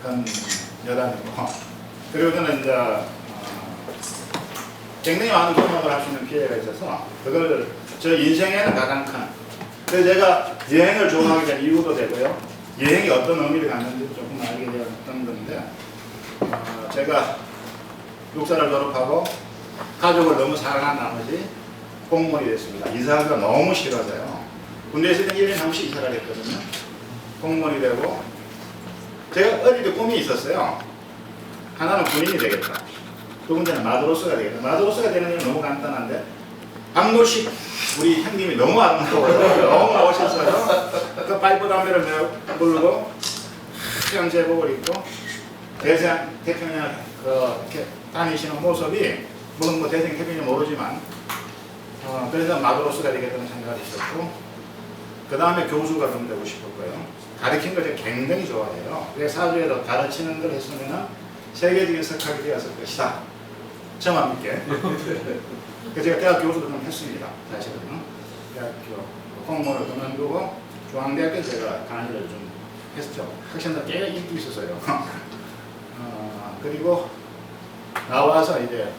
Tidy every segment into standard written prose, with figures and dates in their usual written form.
큰 여단이고, 그리고 저는 이제 굉장히 많은 경험을 할 수 있는 기회가 있어서 그걸 저 인생에는 가장 큰, 그래서 제가 여행을 좋아하게 된 이유도 되고요, 여행이 어떤 의미를 갖는지 조금 알게 되었던 건데, 제가 육사를 졸업하고 가족을 너무 사랑한 나머지 공무원이 됐습니다. 이사가 너무 싫어서요. 군대에 있을 때 1년에 한 번씩 이사를 했거든요. 공무원이 되고, 제가 어릴 때 꿈이 있었어요. 하나는 군인이 되겠다. 두 번째는 마드로스가 되겠다. 마드로스가 되는 건 너무 간단한데, 박노식 우리 형님이 너무 아름다워요. 너무 멋있어요. 그 파이프 담배를 물고 하얀 제복을 입고 태평양 이렇게 다니시는 모습이 뭐 대생 태평양 모르지만 그래서 마드로스가 되겠다는 생각이 있었고, 그 다음에 교수가 좀 되고 싶었고요. 가르치는 걸 제가 굉장히 좋아해요. 그래서 사주에도 가르치는 걸 했으면 세계적인 석학이 되었을 것이다. 저만 믿게. 그래서 제가 대학 교수도 좀 했습니다. 사실은. 대학교 공무원을 그만두고 중앙대학교 제가 강의를 좀 했죠. 학생들 꽤 인기 있었어요. 그리고 나와서 이제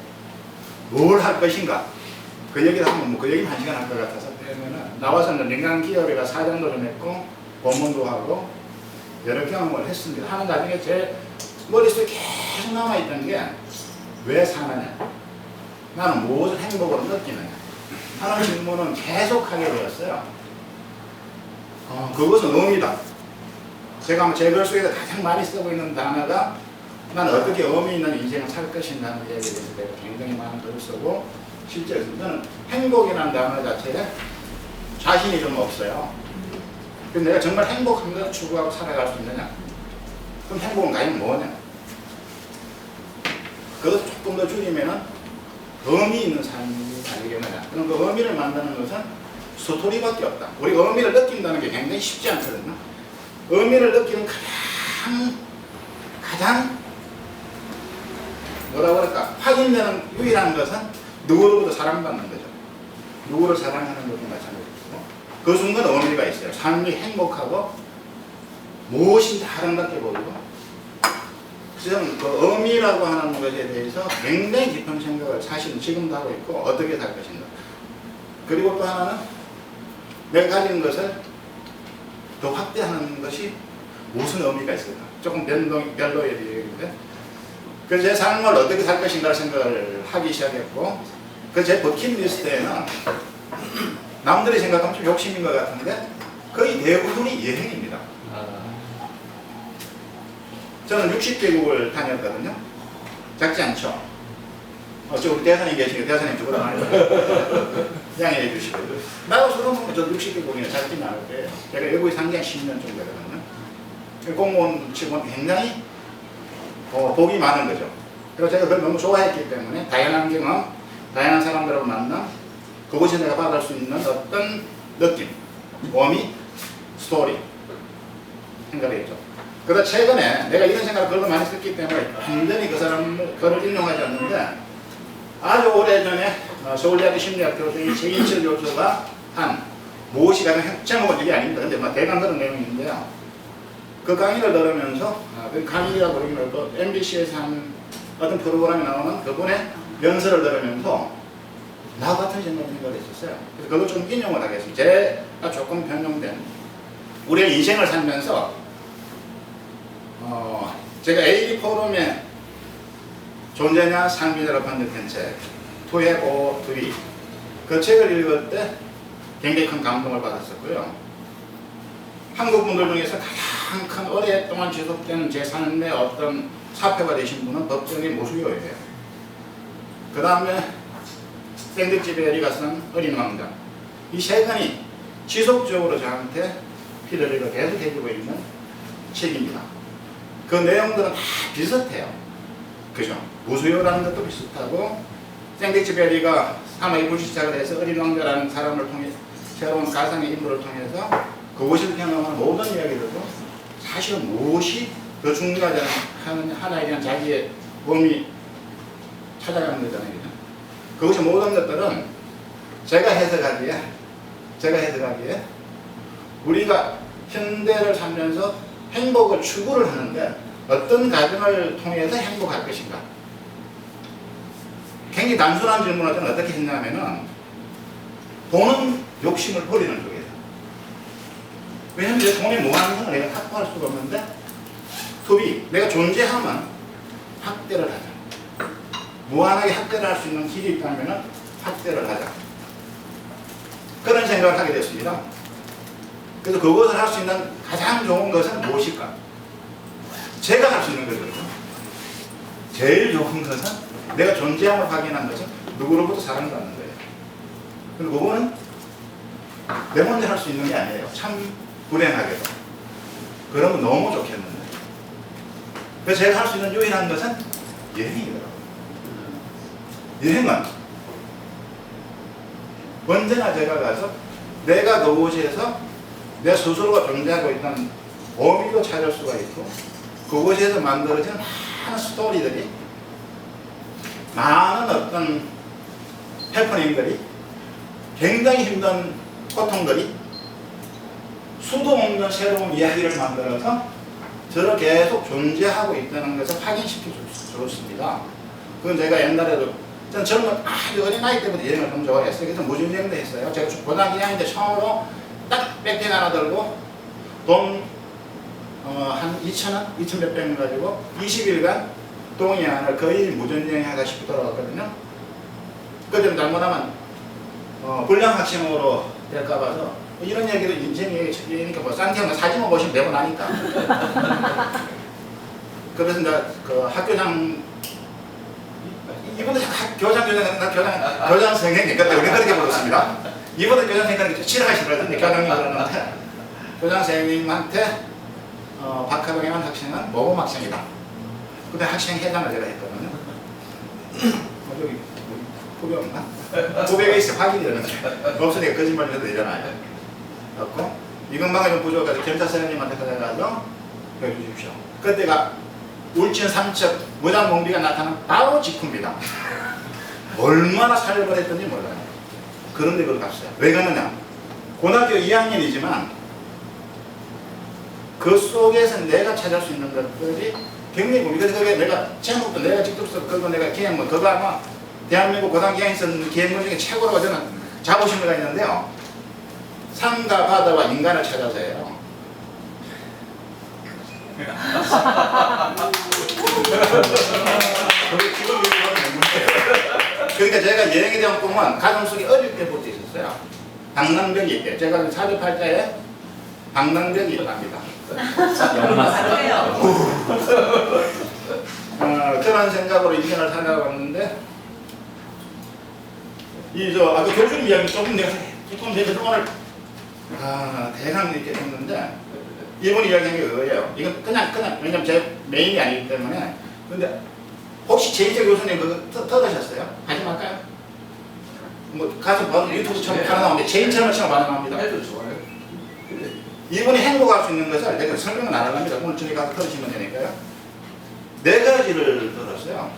뭘 할 것인가. 그 얘기를 하면 그 얘기는 1시간 할 것 같아서 때문에 나와서는 민간 기업에가 사장도 좀 했고 본문도 하고 여러 경험을 했습니다. 하는 나중에 제 머릿속에 계속 남아있던 게 왜 사느냐, 나는 무엇을 행복으로 느끼느냐 하는 질문은 계속 하게 되었어요. 그것은 의미다. 제가 제 글 속에서 가장 많이 쓰고 있는 단어가 나는 어떻게 의미 있는 인생을 살 것인가는 얘기에 대해서 내가 굉장히 많은 글을 쓰고, 실제로 저는 행복이라는 단어 자체에 자신이 좀 없어요. 근데 내가 정말 행복한 걸 추구하고 살아갈 수 있느냐? 그럼 행복은 과연 뭐냐? 그것을 조금 더 줄이면은 의미 있는 삶이 아니겠느냐? 그럼 그 의미를 만드는 것은 스토리밖에 없다. 우리가 의미를 느낀다는 게 굉장히 쉽지 않거든요. 의미를 느끼는 가장 뭐라고 그럴까? 확인되는 유일한 것은 누구로부터 사랑받는 거죠. 누구를 사랑하는 것도 마찬가지고, 그 순간 의미가 있어요. 삶이 행복하고 무엇인지 아름답게 보이고. 그래서 그 의미라고 하는 것에 대해서 굉장히 깊은 생각을 사실은 지금도 하고 있고, 어떻게 살 것인가. 그리고 또 하나는 내가 가진 것을 더 확대하는 것이 무슨 의미가 있을까. 조금 별로의 얘기인데, 그래서 제 삶을 어떻게 살 것인가 생각을 하기 시작했고, 그 제 버킷리스트에는 남들이 생각하면 좀 욕심인 것 같은데 거의 대부분이 여행입니다. 저는 60개국을 다녔거든요. 작지 않죠? 저 우리 대사님 계시니까 대사님 저보다 많이 양해해 주시고, 나도 서로 보면 저 60개국이나 작지는 않을 거예요. 제가 외국에 산지 한 10년 정도 되거든요. 공무원 치고는 굉장히 복이 많은 거죠. 그리고 제가 그걸 너무 좋아했기 때문에 다양한 경험, 다양한 사람들하고 만남, 그곳에서 내가 받을 수 있는 어떤 느낌, 의미, 스토리 생각했죠. 그러다 최근에 내가 이런 생각을 글로 많이 썼기 때문에 완전히 그 사람 글을 인용하지 않는데, 아주 오래전에 서울대학교 심리학 교수인 최인철 교수가 한 무엇이 가장 제목은 이게 아닙니다. 근데 막 대강 그런 내용인데요. 그 강의를 들으면서 그 강의라고 그러기는 또 MBC에서 한 어떤 프로그램에 나오는 그분의 연설을 들으면서 나 같은 생각을 했었어요. 그래서 그걸 좀 인용을 하겠습니다. 제가 조금 변형된 우리의 인생을 살면서 제가 AD 포럼에 존재냐 상비자로 번역한 책 To Have or To Be, 그 책을 읽을 때 굉장히 큰 감동을 받았었고요. 한국 분들 중에서 가장 큰 오랫동안 지속되는 제 삶의 어떤 사표가 되신 분은 법정의 모수요예요. 그 다음에 샌드지베리가 쓴 어린 왕자, 이 세 권이 지속적으로 저한테 피드백을 계속 해주고 있는 책입니다. 그 내용들은 다 비슷해요. 그죠? 무수요라는 것도 비슷하고, 샌드지베리가 사마의 불시착을 해서 어린 왕자라는 사람을 통해 새로운 가상의 인물을 통해서 그곳을 경험한 모든 이야기들도 사실은 무엇이 더 중요하지 않은 하나에 대한 자기의 의미 찾아가는 거잖아요. 그것이 모든 것들은 제가 해석하기에 우리가 현대를 살면서 행복을 추구를 하는데 어떤 과정을 통해서 행복할 것인가? 굉장히 단순한 질문을 저는 어떻게 했냐면은 돈은 욕심을 버리는 쪽이에요. 왜냐하면 내 돈이 무한성을 내가 확보할 수가 없는데 투비, 내가 존재하면 확대를 하자. 무한하게 확대를 할 수 있는 길이 있다면 확대를 하자. 그런 생각을 하게 됐습니다. 그래서 그것을 할 수 있는 가장 좋은 것은 무엇일까? 제가 할 수 있는 거거든요. 제일 좋은 것은 내가 존재함을 확인한 것은 누구로부터 사랑받는 거예요. 그리고 그거는 내 혼자 할 수 있는 게 아니에요. 참 불행하게도. 그러면 너무 좋겠는데. 그래서 제가 할 수 있는 유일한 것은 여행이더라고요. 여행은 언제나 제가 가서 내가 그곳에서 내 스스로가 존재하고 있다는 의미도 찾을 수가 있고 그곳에서 만들어지는 많은 스토리들이 많은 어떤 해프닝들이 굉장히 힘든 고통들이 수도 없는 새로운 이야기를 만들어서 저를 계속 존재하고 있다는 것을 확인시켜 줬습니다. 그건 제가 옛날에도 전 젊은 아주 어린 나이 때부터 여행을 좀 좋아했어요. 그래서 무중여행도 했어요. 제가 고등학교 2학년 때 처음으로 딱 백팩 하나 들고 돈 한 2,000원? 2,000 몇 백원 가지고 20일간 동해안을 거의 무전여행하다 싶고 돌아갔거든요. 그때는 잘못하면 불량학생으로 될까봐서 이런 얘기도 인생이니까 뭐 싼티아고 사진만 보시면 되고 나니까. 그래서 이제 그 학교장 이분도 교장 선생님 우리 그렇게 불렀습니다. 이분도 교장 선생님 싫어하시더라고요. 교장님 그러는데 교장 선생님한테 박하동이라는 학생은 모범 학생이다. 그때 학생 회장을 제가 했거든요. 여기 후배 없나? 후배가 있어 확인이 되는데 없으니까 거짓말 해도 되잖아요. 그렇고 이건방에 좀 부족해서 kiểm tra 선생님한테 가서 해주십시오. 그때가 울진 삼척 무장공비가 나타난 바로 직후입니다. 얼마나 살벌했던지 몰라요. 그런데 그걸 갔어요. 왜 갔느냐? 고등학교 2학년이지만 그 속에서 내가 찾을 수 있는 것들이 굉장히 궁금해요. 그래서 그게 내가 제목도 내가 직접 써 그거 내가 기행문 그거 아마 대한민국 고등학교 2학년 쓴 기행문 중에 최고라고 저는 자부심을 있는데요. 산과 바다와 인간을 찾아서예요. 그러니까 제가 여행에 대한 꿈은 가슴속에 어릴 때부터 있었어요. 방랑벽이 있대요. 제가 사주팔자에 방랑벽이 있답니다. 그런 생각으로 인생을 살아왔는데 아까 교수님 이야기 조금 내가 오늘 대강 이렇게 했는데 이분 이야기한 게 그거예요. 이건 그냥 왜냐면 제 메인이 아니기 때문에. 근데 혹시 제이제 교수님 그거 들으셨어요? 하지 말까요? 뭐 가서 바로 유튜브처럼 하나 나오는데 제인처럼 처럼 많이 나옵니다. 해도 좋아요. 이분이 행복할 수 있는 것을 내가 설명은 안 합니다. 오늘 저기 가서 들으시면 되니까요. 4가지를 들었어요.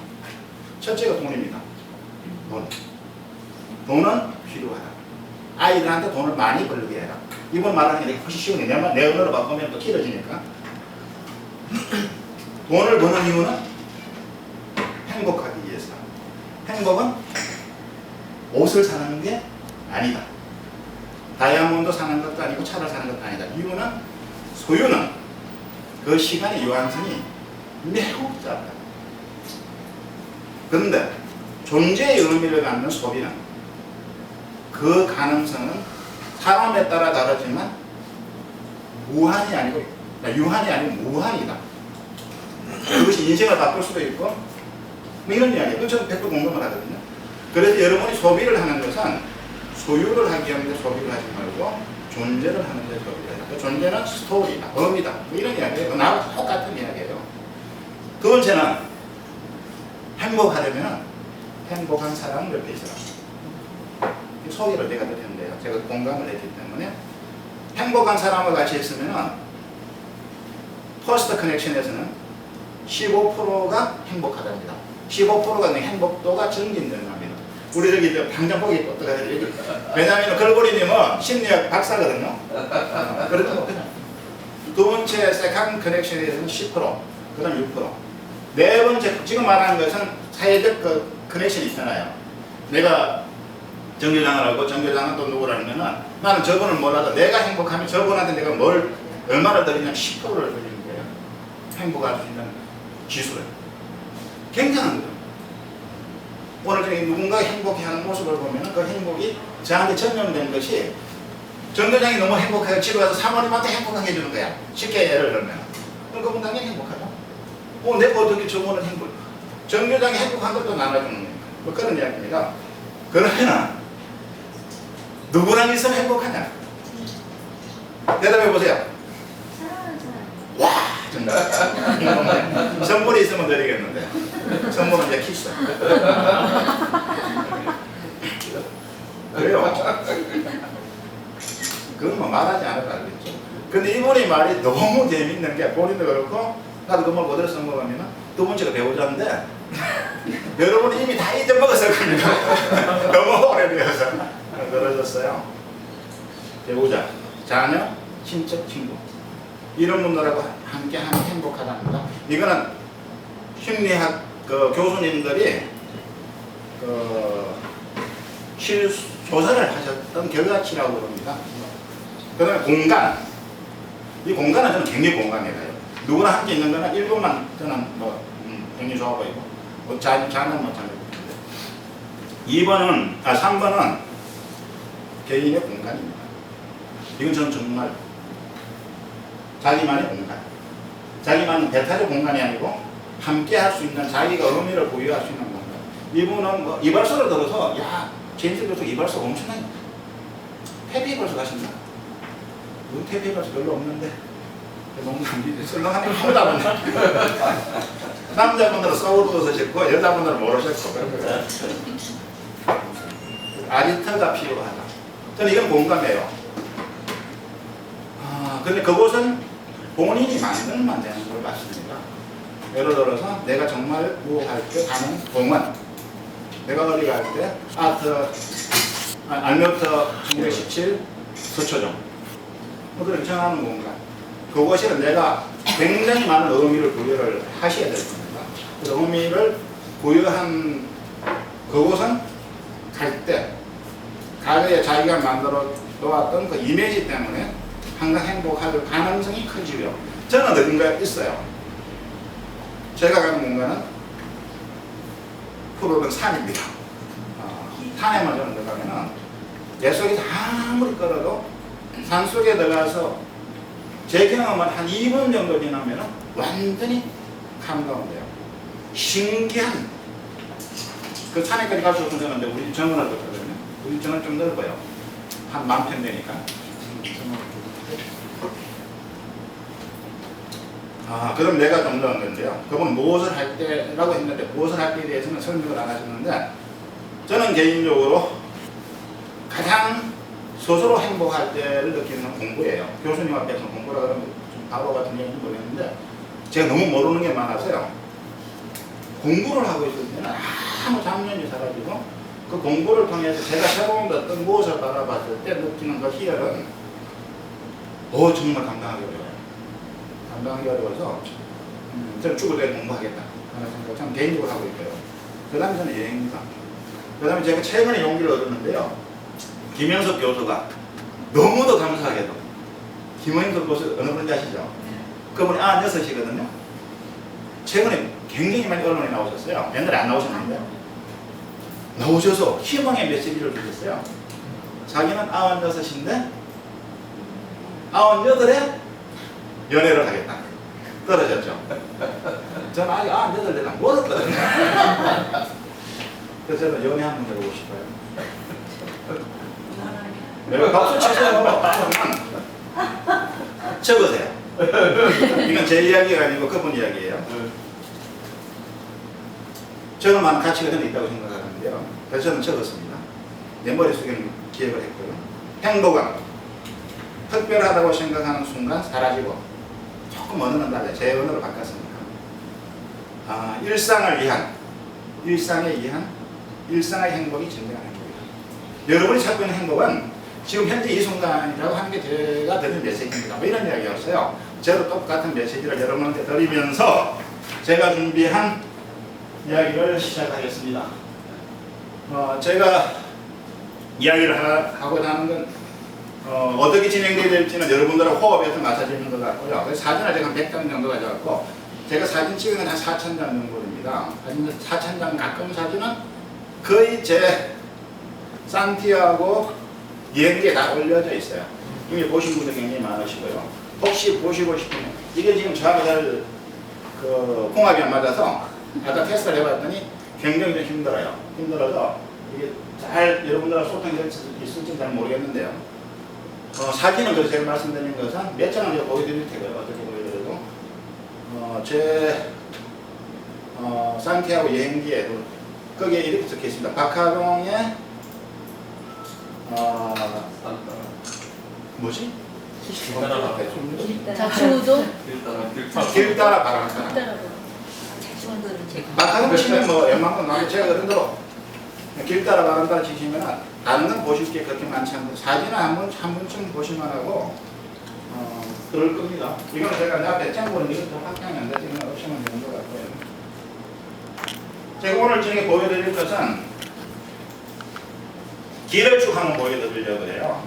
첫째가 돈입니다. 돈은 필요하다. 아이들한테 돈을 많이 벌게 해라. 이번 말하는 게 훨씬 쉬우네. 내 언어로 바꾸면 또 길어지니까. 돈을 버는 이유는 행복하기 위해서. 행복은 옷을 사는 게 아니다. 다이아몬드 사는 것도 아니고 차를 사는 것도 아니다. 이유는 소유는 그 시간의 유한성이 매우 짧다. 그런데 존재의 의미를 갖는 소비는 그 가능성은 사람에 따라 다르지만 무한이 아니고 유한이 아니고 무한이다. 그것이 인생을 바꿀 수도 있고 뭐 이런 이야기예요. 저는 100% 공감을 하거든요. 그래서 여러분이 소비를 하는 것은 소유를 하기 위한 데 소비를 하지 말고 존재를 하는 데 소비를 해라. 그 존재는 스토리다, 의미다. 뭐 이런 이야기예요. 나하고 똑같은 이야기예요. 두 번째는 행복하려면 행복한 사람 옆에 있어라. 소개를 내가 드렸는데요. 제가 공감을 했기 때문에 행복한 사람과 같이 있으면 퍼스트 커넥션에서는 15%가 행복하답니다. 15%가 행복도가 증진된답니다. 우리 저기 당장 보기 어떡하지? 왜냐하면 걸고리님은 심리학 박사거든요. 그래도 그냥 두 번째 세컨 커넥션에서는 10%, 그 다음 6%. 네 번째, 지금 말하는 것은 사회적 그 커넥션이 있잖아요. 내가 정교장을 하고 정교장은 또 누구라면은 나는 저분을 몰라도 내가 행복하면 저분한테 내가 뭘 얼마를 드리냐면 10%를 드리는 거예요. 행복할 수 있는 지수를. 굉장한 거죠. 오늘 저기 누군가 행복해하는 모습을 보면 그 행복이 저한테 전염된 것이 정교장이 너무 행복해요. 집에 가서 사모님한테 행복하게 해주는 거야. 쉽게 예를 들면. 그럼 그분 당연히 행복하죠. 내가 어떻게 저분은 행복, 정교장이 행복한 것도 나눠주는 거예요. 뭐 그런 이야기입니다. 그러면 누구랑 있으면 행복하냐? 대답해 보세요. 와, 정말. 선물이 있으면 드리겠는데. 선물은 이제 키스. 그래요. 그건 뭐 말하지 않아도 알겠죠. 근데 이분의 말이 너무 재밌는 게 본인도 그렇고 나도 그 말 그대로 써먹으면 두 번째가 배우자인데 여러분이 이미 다 잊어먹었을 겁니다. 너무 오래되어서 그러셨어요. 배우자, 자녀, 친척, 친구 이런 분들하고 함께하면 행복하답니다. 이거는 심리학 그 교수님들이 그 실조사를 하셨던 결과치라고 그럽니다. 그 다음에 공간. 이 공간은 저는 굉장히 공감이 가요. 누구나 함께 있는 거는 1번만 저는 굉장히 좋아 보이고 자는 마찬가지인데 3번은 개인의 공간입니다. 이건 저는 정말 자기만의 공간. 자기만의 배탈의 공간이 아니고 함께 할 수 있는 자기가 의미를 부여할 수 있는 공간. 이분은 뭐 이발소를 들어서 제임스 교수 이발소 엄청나게 퇴비 이발소 가신다. 우리 퇴비 이발소 별로 없는데 너무 썰렁한데 아무도 안 본다. 남자분들은 서울도 쓰셨고 여자분들은 모르셨고 아지트가 필요하다. 저는 이건 공감해요. 근데 그곳은 본인이 만들면 되는 걸 봤습니다. 예를 들어서 내가 정말 뭐 할 때 가는 공원, 내가 어디 갈 때 알뮤터 1917 서초점 그렇게 정하는 공간. 그것이 내가 굉장히 많은 의미를 부여를 하셔야 될 겁니다. 그 의미를 부여한 그곳은 갈 때 과거에 자기가 만들어 놓았던 그 이미지 때문에 항상 행복할 가능성이 크지요. 저는 어딘가 있어요. 제가 가는 공간은 푸르른 산입니다. 산에만 저는 들어가면은 내 속에서 아무리 걸어도 산 속에 들어가서 제 경험은 한 2분 정도 지나면은 완전히 감가운데요. 신기한 그 산에까지 갈 수 없는 저는 우리 정원을 뒀거든요. 우리 정원 좀 넓어요. 한 10,000평 되니까. 그럼 내가 좀 넣은 건데요. 그건 무엇을 할 때라고 했는데 무엇을 할 때에 대해서는 설명을 안 하셨는데 저는 개인적으로 가장 스스로 행복할 때를 느끼는 건 공부예요. 교수님 앞에서 공부라 그러면 좀 바보 같은 얘기는 모르겠는데 제가 너무 모르는 게 많아서요. 공부를 하고 있을 때는 아무 잡념이 사라지고 그 공부를 통해서 제가 새로운 어떤 무엇을 바라봤을 때 느끼는 그 희열은 정말 감당하기 어려워요. 감당하기 어려워서 저는 죽을 때 공부하겠다 하는 생각을 참 개인적으로 하고 있고요. 그 다음에 저는 여행입니다. 그 다음에 제가 최근에 용기를 얻었는데요. 김영석 교수가 너무도 감사하게도 김영석 교수 어느 분인지 아시죠? 그분이 96이거든요. 최근에 굉장히 많이 언론에 나오셨어요. 옛날에 안 나오셨는데 나오셔서 희망의 메시지를 주셨어요. 자기는 96인데 98에 연애를 하겠다. 떨어졌죠. 저는 아직 98대는 안 멀었거든요. 그래서 저는 연애 한번 해보고 싶어요. 내가 박수 치세요. 적으세요. 이건 제 이야기가 아니고 그분 이야기예요. 저는 많은 가치가 저는 있다고 생각하는데요. 그래서 저는 적었습니다. 내 머릿속에는 기획을 했고요. 행복은 특별하다고 생각하는 순간 사라지고 조금 언어는 달라요. 제 언어로 바꿨습니다. 일상을 위한 일상의 행복이 진정한 행복이다. 여러분이 찾고 있는 행복은 지금 현재 이 순간이라고 하는 게 제가 드린 메시지입니다. 뭐 이런 이야기였어요. 저도 똑같은 메시지를 여러분한테 드리면서 제가 준비한 이야기를 시작하겠습니다. 제가 이야기를 하고자 하는 건 어떻게 진행되어야 될지는 여러분들하고 호흡에서 맞춰지는 것 같고요. 그래서 사진을 제가 한 100장 정도 가져갔고 제가 사진 찍은 건 한 4,000장 정도 됩니다. 4,000장 가까운 사진은 거의 제 산티아고 여행기에 다 올려져 있어요. 이미 보신 분들 굉장히 많으시고요. 혹시 보시고 싶으면 이게 지금 저하고 잘 궁합이 안 맞아서 아까 테스트를 해봤더니 굉장히 좀 힘들어요. 힘들어서 이게 잘 여러분들하고 소통이 있을지 잘 모르겠는데요. 사진은 그래서 제가 말씀드린 것은 몇 장을 제가 보여드릴 테고요. 어떻게 보여드리고 제 산티아고 여행기에도 거기에 이렇게 적혀 있습니다. 박하동의 뭐지? 자충우도 길 따라 바람따라. 자충우도는 제가 박하동 치면 뭐 웬만큼 나오고 제가 그런 대로 길 따라 바람따라 치시면 다른 건 보실 게 그렇게 많지 않고 사진은 한 번쯤 보실만 하고 그럴 겁니다. 이건 제가 내가 배짱 보는 이것도 확장이 안 되지만 없으면 되는 것 같고요. 제가 오늘 저녁에 보여드릴 것은 길을 쭉 한번 보여드리려고 해요.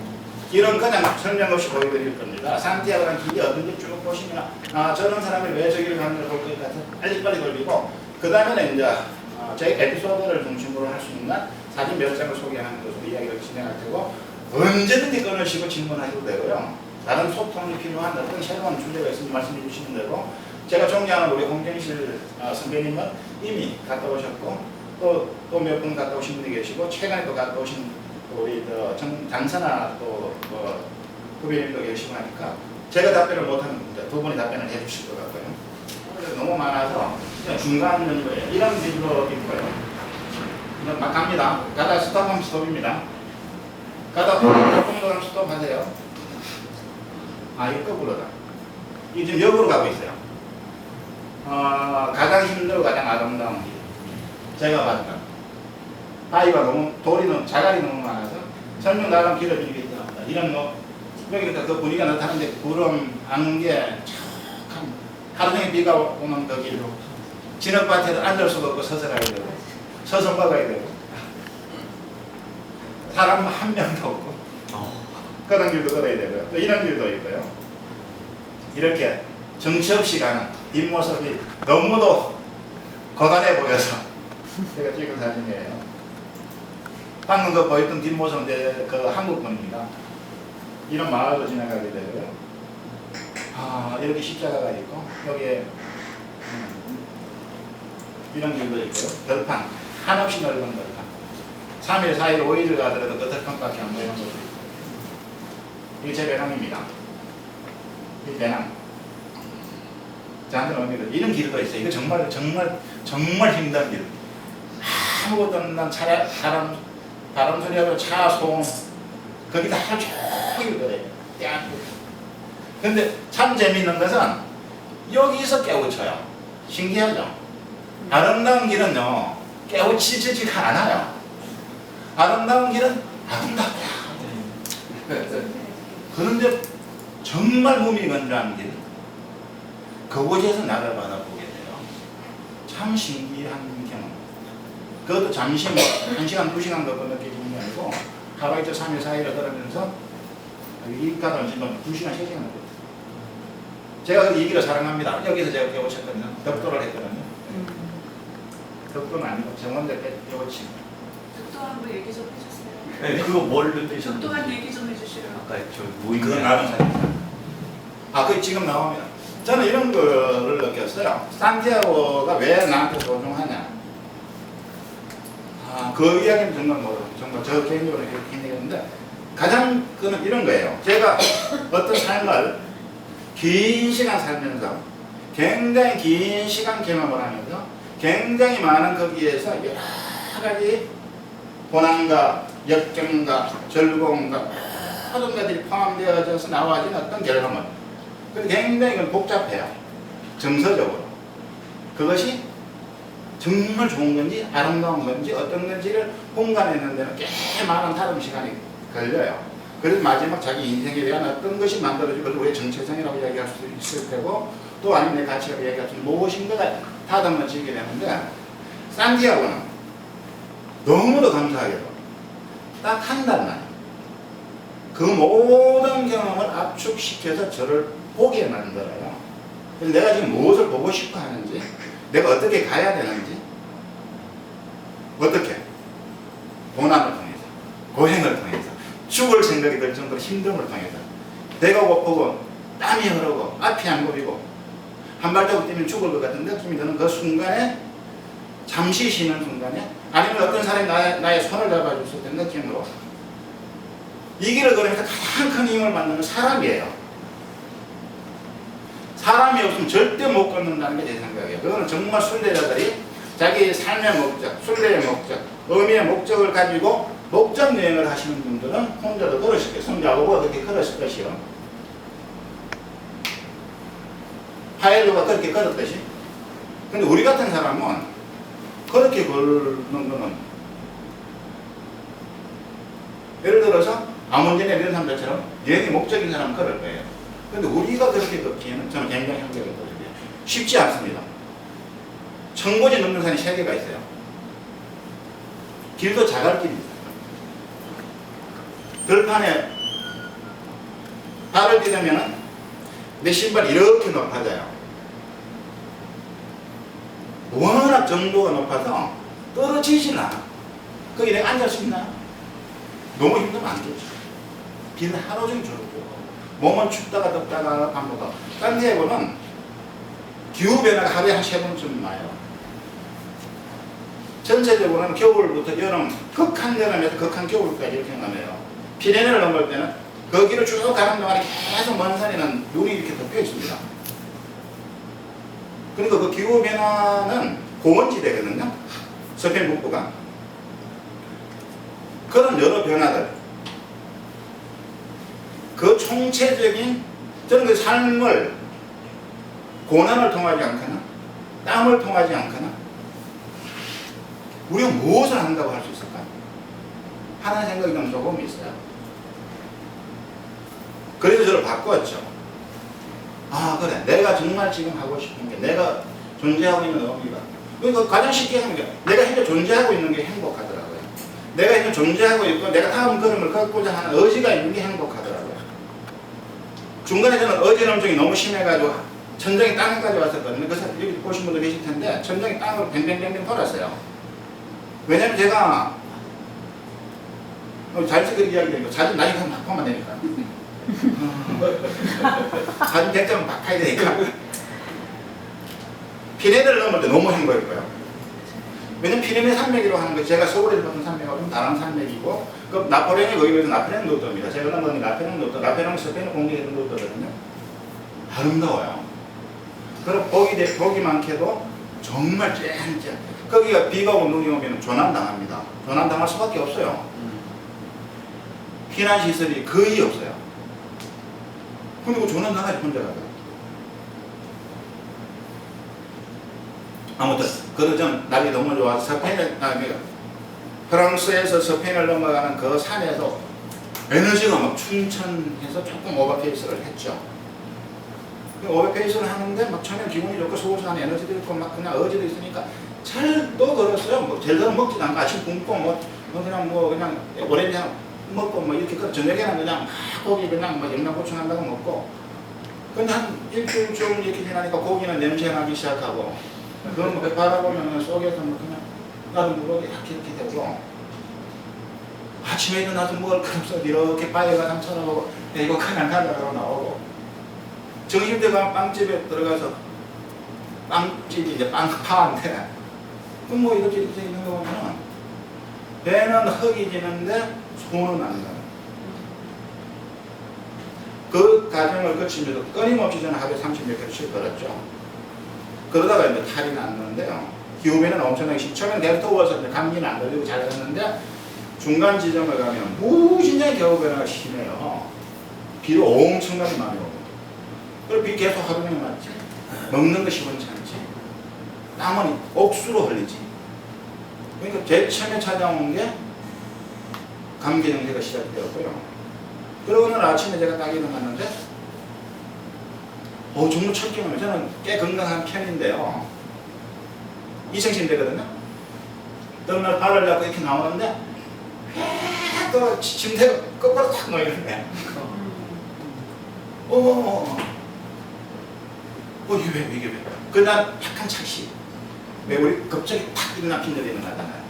길은 그냥 설명 없이 보여드릴 겁니다. 산티아고라는 길이 어딘지 쭉 보시면 저런 사람이 왜 저기를 가는지 볼 것 같아서 빨리빨리 돌리고 그 다음에는 이제 제 에피소드를 중심으로 할 수 있는 사진 몇 장을 소개하는 것으로 이야기를 진행할 테고 언제든지 끊으시고 질문하셔도 되고요. 다른 소통이 필요한 어떤 새로운 주제가 있으면 말씀해 주시면 되고 제가 존경하는 우리 홍경실 선배님은 이미 갔다 오셨고 또 몇 분 갔다 오신 분이 계시고 최근에 또 갔다 오신 우리 장선아 또 후배님도 계시고 하니까 제가 답변을 못하는 문제 두 분이 답변을 해주실 것 같고요. 너무 많아서 그냥 중간 정도에 이런 식으로 있고요. 막 갑니다. 가다 스톱하면 스톱입니다. 가다 조금 더 스톱하세요. 이거 거꾸로다. 이게 지금 역으로 가고 있어요. 가장 힘들고 가장 아름다운 길. 제가 봤던. 바위가 너무, 자갈이 너무 많아서 설명 나가면 길을 이렇게 있답니다. 이런 여기부터 그 분위기가 나타나는데 구름, 안개, 참, 하루 종일 비가 오는 그 길로. 진흙밭에도 앉을 수가 없고 서서 가야 되고, 서서 먹어야 되고, 사람 한 명도 없고, 그런 길도 걸어야 되고요. 또 이런 길도 있고요. 이렇게 정치 없이 가는 뒷모습이 너무도 거간해 보여서 제가 찍은 사진이에요. 방금 그 보였던 뒷모습은 그 한국분입니다. 이런 마을로 지나가게 되고요. 이렇게 십자가가 있고 여기에 이런 길도 있고요. 들판, 한없이 넓은 들판. 3일, 4일, 5일을 가더라도 그 들판밖에 안 보이는 거죠. 이게 제 배낭입니다. 이 배낭. 저한테는 의미가 이런 길도 있어요. 이거 정말 힘든 길. 아무것도 없는 바람 소리하고 차 소음 거기다 하루 종일 그래요. 근데 참 재밌는 것은 여기서 깨우쳐요. 신기하죠? 아름다운 길은요 깨우치지가 않아요. 아름다운 길은 아름답다. 그런데 정말 무미건조한 길 그곳에서 나를 바라보게 돼요. 참 신기한 경험. 그것도 잠시 1시간, 2시간 걷고 느끼는 게 아니고 하루 이틀, 3일, 4일을 걸으면서 이 가다는 지금 2시간, 3시간 걸었어요. 제가 이 길을 사랑합니다. 여기서 제가 배우쳤거든요. 덕도를 했거든요. 덕도는 아니고 정원대 배우치. 덕도 한번 얘기 좀 해주세요. 네, 그거 뭘 느끼셨는지. 덕도한 얘기 좀 해주시요. 아까 저 모임. 그건 다른 사람입니다. 그 지금 나오면 저는 이런 거를 느꼈어요. 산티아고가 왜 나한테 소중하냐. 그 이야기는 정말 저 개인적으로 그렇게 생각했는데 가장 그는 이런 거예요. 제가 어떤 삶을 긴 시간 살면서 굉장히 긴 시간 경험을 하면서 굉장히 많은 거기에서 여러 가지 고난과 역경과 즐거움과 모든 것들이 포함되어져서 나와진 어떤 결과물. 근데 굉장히 복잡해요. 정서적으로. 그것이 정말 좋은 건지 아름다운 건지 어떤 건지를 공간에 있는 데는 꽤 많은 다른 시간이 걸려요. 그래서 마지막 자기 인생에 대한 어떤 것이 만들어지고 그걸 우리의 정체성이라고 이야기할 수도 있을 테고 또 아니면 내 가치라고 이야기할 수 있는 무엇인가가 다듬어 지게 되는데 산티아고는 너무도 감사하게도 딱 한 달 만에 그 모든 경험을 압축시켜서 저를 보게 만들어요. 그래서 내가 지금 무엇을 보고 싶어 하는지 내가 어떻게 가야 되는지 어떻게 고난을 통해서 고행을 통해서 죽을 생각이 들 정도로 힘듦을 통해서 배가 고프고 땀이 흐르고 앞이 안 보이고 한 발자국 뛰면 죽을 것 같은 느낌이 드는 그 순간에 잠시 쉬는 순간에 아니면 어떤 사람이 나의 손을 잡아줬을 때 느낌으로 이 길을 걸으면서 가장 큰 힘을 받는 건 사람이에요. 사람이 없으면 절대 못 걷는다는 게 제 생각이에요. 그거는 정말 순례자들이 자기 삶의 목적, 순례의 목적, 의미의 목적을 가지고 목적 여행을 하시는 분들은 혼자도 걸으실 거예요. 성자 야고보가 그렇게 걸었을 것이요. 하엘루가 그렇게 걸었듯이. 근데 우리 같은 사람은 그렇게 걷는 거는 예를 들어서 아몬드네 이런 사람들처럼 여행의 목적인 사람은 걸을 거예요. 근데 우리가 그렇게 걷기에는 저는 굉장히 한계가 있거든요. 쉽지 않습니다. 청고지 넘는 산이 3개가 있어요. 길도 자갈길입니다. 들판에 발을 디디면 내 신발이 이렇게 높아져요. 워낙 정도가 높아서 떨어지질 않아. 거기 내가 앉을 수 있나? 너무 힘들면 안 되죠. 비는 하루 종일 주고 몸은 춥다가 덥다가 반복하고. 산티아고는 기후변화가 하루에 한 3번쯤 나요. 전체적으로는 겨울부터 여름, 극한 여름에서 극한 겨울까지 이렇게 나네요. 피레네를 넘을 때는 그 길을 쭉 가는 동안에 계속 먼 산에는 눈이 이렇게 덮여 있습니다. 그러니까 그 기후변화는 고원지대거든요. 서편 북부가. 그런 여러 변화들. 그 총체적인, 저는 그 삶을 고난을 통하지 않거나, 땀을 통하지 않거나, 우리가 무엇을 한다고 할 수 있을까? 하는 생각이 좀 조금 있어요. 그래서 저를 바꾸었죠. 아, 그래. 내가 정말 지금 하고 싶은 게, 내가 존재하고 있는 의미가. 그러니까 가장 쉽게 하는 게, 내가 현재 존재하고 있는 게 행복하더라고요. 내가 현재 존재하고 있고, 내가 다음 걸음을 걷고자 하는 의지가 있는 게 행복하더라고요. 중간에 저는 어지럼증이 너무 심해가지고, 천정이 땅까지 왔었거든요. 그래서 여기 보신 분도 계실 텐데, 천정이 땅으로 뱅뱅뱅뱅 돌았어요. 왜냐면 제가, 자주 그렇게 이야기되니까, 자주 나이가 막 보면 되니까. 사진 100점 막 파야 되니까. 피레네를 넘을 때 너무 행복했고요. 왜냐면 피레네 산맥이라고 하는 거 제가 서울에서 봤던 산맥하고는 다른 산맥이고, 그 나폴레옹이 거기에서 나폴레옹 노트입니다. 제가 넘은 나폴레옹 노트, 나폴레옹 스페인 공개했던 노트거든요. 아름다워요. 그리고 복이 많게도 정말 쨍쨍. 거기가 비가 오고 눈이 오면 조난당합니다. 조난당할 수밖에 없어요. 피난시설이 거의 없어요. 근데 그 조난당하지 혼자 가요. 아무튼 그래도 전 날이 너무 좋아서 프랑스에서 스페인을 넘어가는 그 산에서 에너지가 막 충천해서 조금 오버페이스를 했죠. 오버페이스를 하는데 막 처음에 기분이 좋고 속에서 하는 에너지도 있고 막 그냥 어지도 있으니까 잘도 걸었어요. 뭐 제대로 먹지도 않고 아침 굶고 그냥 오렌지 먹고 뭐 이렇게 저녁에는 그냥 막 고기 그냥 뭐 영양 보충한다고 먹고. 근데 한 일주일 좀 이렇게 지나니까 고기는 냄새 나기 시작하고. 그런 거 바라보면 속에서 뭐 그냥 나도 무럭이 이렇게 되고. 아침에 일어나서 먹을 거 없어 이렇게 바위가 상 쳐다보고 이거 그냥 가려고 나오고. 점심때 빵집에 들어가서 빵집이 이제 빵 파인데 그럼 뭐 이렇게 있는 거 보면 배는 허기지는데 손은 안 가요. 그 과정을 거치면서 끊임없이 저는 하루에 30몇 킬로씩 걸었죠. 그러다가 이제 탈이 났는데요. 기후변화는 엄청나게 처음에는 계속 더워서 감기는 안 걸리고 잘했는데 중간 지점을 가면 무진장 기후변화가 심해요. 비도 엄청나게 많이 오고. 그리고 비 계속 하루 종일 맞지. 먹는 것이 원치 않지. 땀은 옥수로 흘리지. 그러니까 제일 처음에 찾아온 게 감기 증세가 시작되었고요. 그러고 오늘 아침에 제가 딱 일어났는데 정말 철경을 저는 꽤 건강한 편인데요. 이생신 되거든요. 어느 날 발을 잡고 이렇게 나오는데 또 침대가 거꾸로 탁 놓이는 거야. 이게 왜? 그날 약간 착시. 왜 우리 갑자기 탁 일어나 빈혈이 일어나잖아요.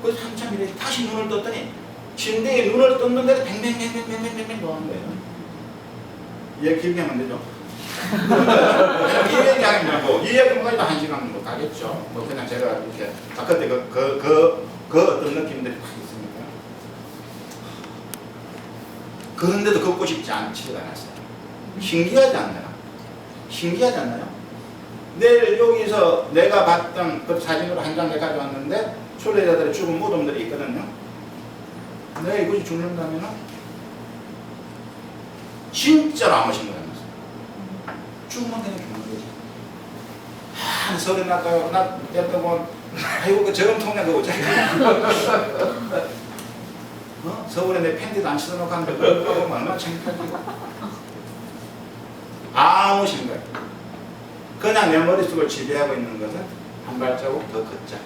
그래서 한참 이렇게 다시 눈을 떴더니 침대에 눈을 떴는데 뱅뱅뱅뱅뱅뱅뱅 거하는 거예요. 이해 길게 하면 되죠? 이 얘기하면 이 얘기만 가지고 1시간 정도 가겠죠. 뭐 그냥 제가 이렇게 그때 그 어떤 느낌들이 딱 있으니까. 그런데도 걷고 싶지 않지가 않았어요. 신기하지 않나요? 신기하지 않나요? 내일 여기서 내가 봤던 그 사진으로 한 장 내가 가져왔는데 순례자들의 죽은 무덤들이 있거든요. 내가 이것이 죽는다면 진짜로 아무 신경 안 났어요. 죽으면 그냥 죽는 거지. 서른 났다고 나 그때 뭐 아이고 그 저금통에 그거 서울에 내 팬티도 안 씻어놓고 하는데 그거 얼마나 창피하지. 아무 생각. 그냥 내 머릿속을 지배하고 있는 것은 한 발자국 더 걷자.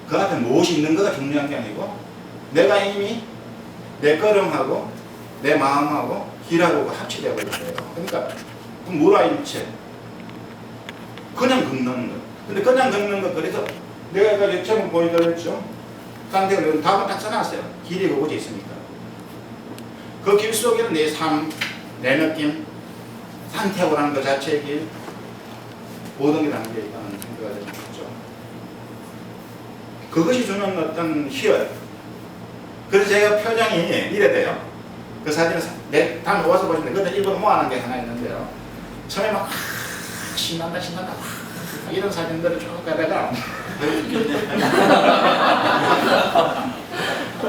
그 앞에 무엇이 있는 거가 중요한 게 아니고 내가 이미 내 걸음하고 내 마음하고 길하고 합치되고 있어요. 그러니까 무라일체. 그냥 걷는 것. 근데 그냥 걷는 것 그래서 내가 아까 처음 보여드렸죠. 딴데 답은 딱 써놨어요. 길이 그곳에 있으니까. 그 길 속에는 내 삶, 내 느낌, 산티아고라는 것 자체의 길, 모든 게 담겨 있다는 생각이 들었죠. 그것이 주는 어떤 희열. 그래서 제가 표정이 이래 돼요. 그 사진을 다 모아서 보시면 그때 일부러 모아놓은 게 하나 있는데요. 처음에 막 신난다 이런 사진들을 쭉 가다가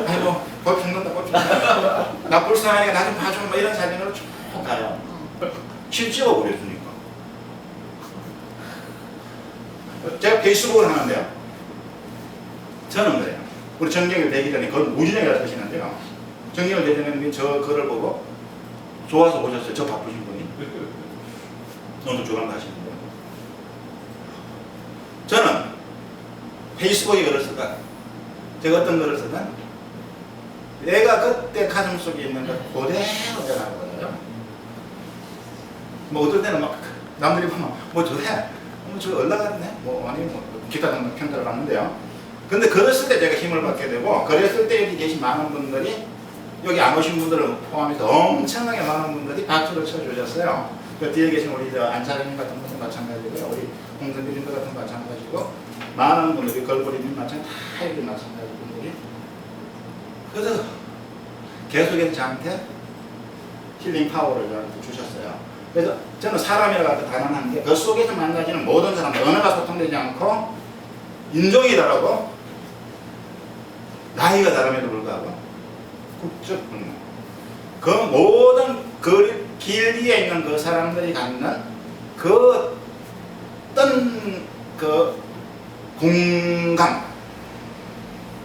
아이고 곧 죽는다 나 불쌍하니까 나 좀 봐줘 뭐 이런 사진으로 쭉 가요. 실제로 그랬으니까. 제가 페이스북을 하는데요. 저는 그래요. 우리 정경일 되기 전에 그건 우진영이라고 하시는데요. 정경일 되기 전에 저 글을 보고 좋아서 오셨어요. 저 바쁘신 분이. 너도 좋아한다 하시는데. 저는 페이스북에 글을 쓰다 제가 어떤 글을 쓰든 내가 그때 가슴 속에 있는 걸 그대로 전하거든요. 뭐 어떨 때는 막 남들이 보면 뭐 저래 저 올라갔네 뭐 아니 뭐 기타 등등 평가를 받는데요. 근데 글을 쓸 때 제가 힘을 받게 되고 그랬을 때 여기 계신 많은 분들이 여기 안 오신 분들을 포함해서 엄청나게 많은 분들이 박수를 쳐주셨어요. 그 뒤에 계신 우리 안차장님 같은 분도 마찬가지고요. 우리 홍선비님도 같은 마찬가지고 많은 분들이 걸그리님 마찬가지 다 이렇게 마찬가지 분들이 그래서 계속해서 저한테 힐링 파워를 저한테 주셨어요. 그래서 저는 사람이라고 단언한 게 그 속에서 만나지는 모든 사람들 언어가 소통되지 않고 인종이 다르고 나이가 다름에도 불구하고 국적 분야 그 모든 그 길 위에 있는 그 사람들이 갖는 그 어떤 그 공감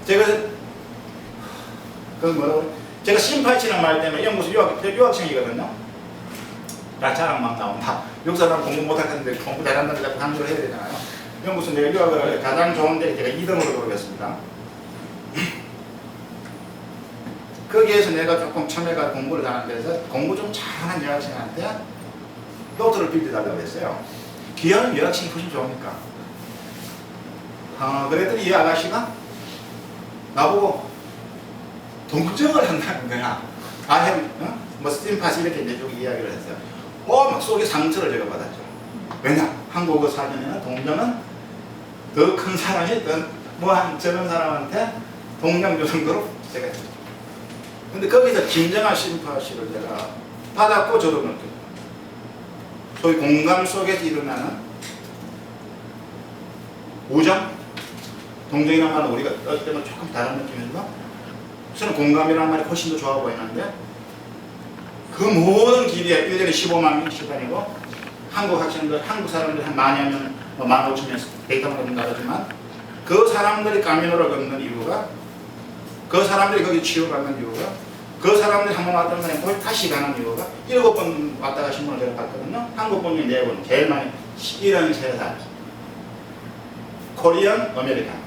제가 그 뭐라고 제가 심파이치는 말 때문에 영국에서 유학생이거든요. 나 자랑 막 나온다. 외국 사람 공부 못할 텐데 공부 잘한다고 자꾸 강조를 해야 되잖아요. 영국에서 내가 유학을 가장 좋은 데 제가 2등으로 고르겠습니다. 거기에서 내가 조금 처음에가 공부를 잘하는 데서 공부 좀 잘하는 여학생한테 노트를 빌려달라고 했어요. 귀여운 여학생이 훨씬 좋으니까. 그랬더니 이 아가씨가 나보고 동정을 한다는 거야. 뭐 스팀파스 이렇게 이제 좀 이야기를 했어요. 막 속에 상처를 제가 받았죠. 왜냐? 한국어 사전에는 동정은 더 큰 사람이 뭐 저런 사람한테 동정조 정도로 제가 했죠. 근데 거기서 진정한 심파시를 제가 받았고 저도 느꼈어요. 소위 공감 속에서 일어나는 우정? 동정이라는 말은 우리가 어떨 때는 조금 다른 느낌이지만 저는 공감이라는 말이 훨씬 더 좋아 보이는데 그 모든 길이에 1년에 15만 명씩 다니고 한국 학생들, 한국 사람들이 한 만여 명, 15,000명 데이터만 좀 다르지만 그 사람들이 까미노를 걷는 이유가 그 사람들이 거기 치유받는 이유가 그 사람들이 한 번 왔던 사람이 거의 다시 가는 이유가 7번 왔다 가신 분을 제가 봤거든요. 한국 분이 4분, 제일 많이 73살. 코리안 아메리칸.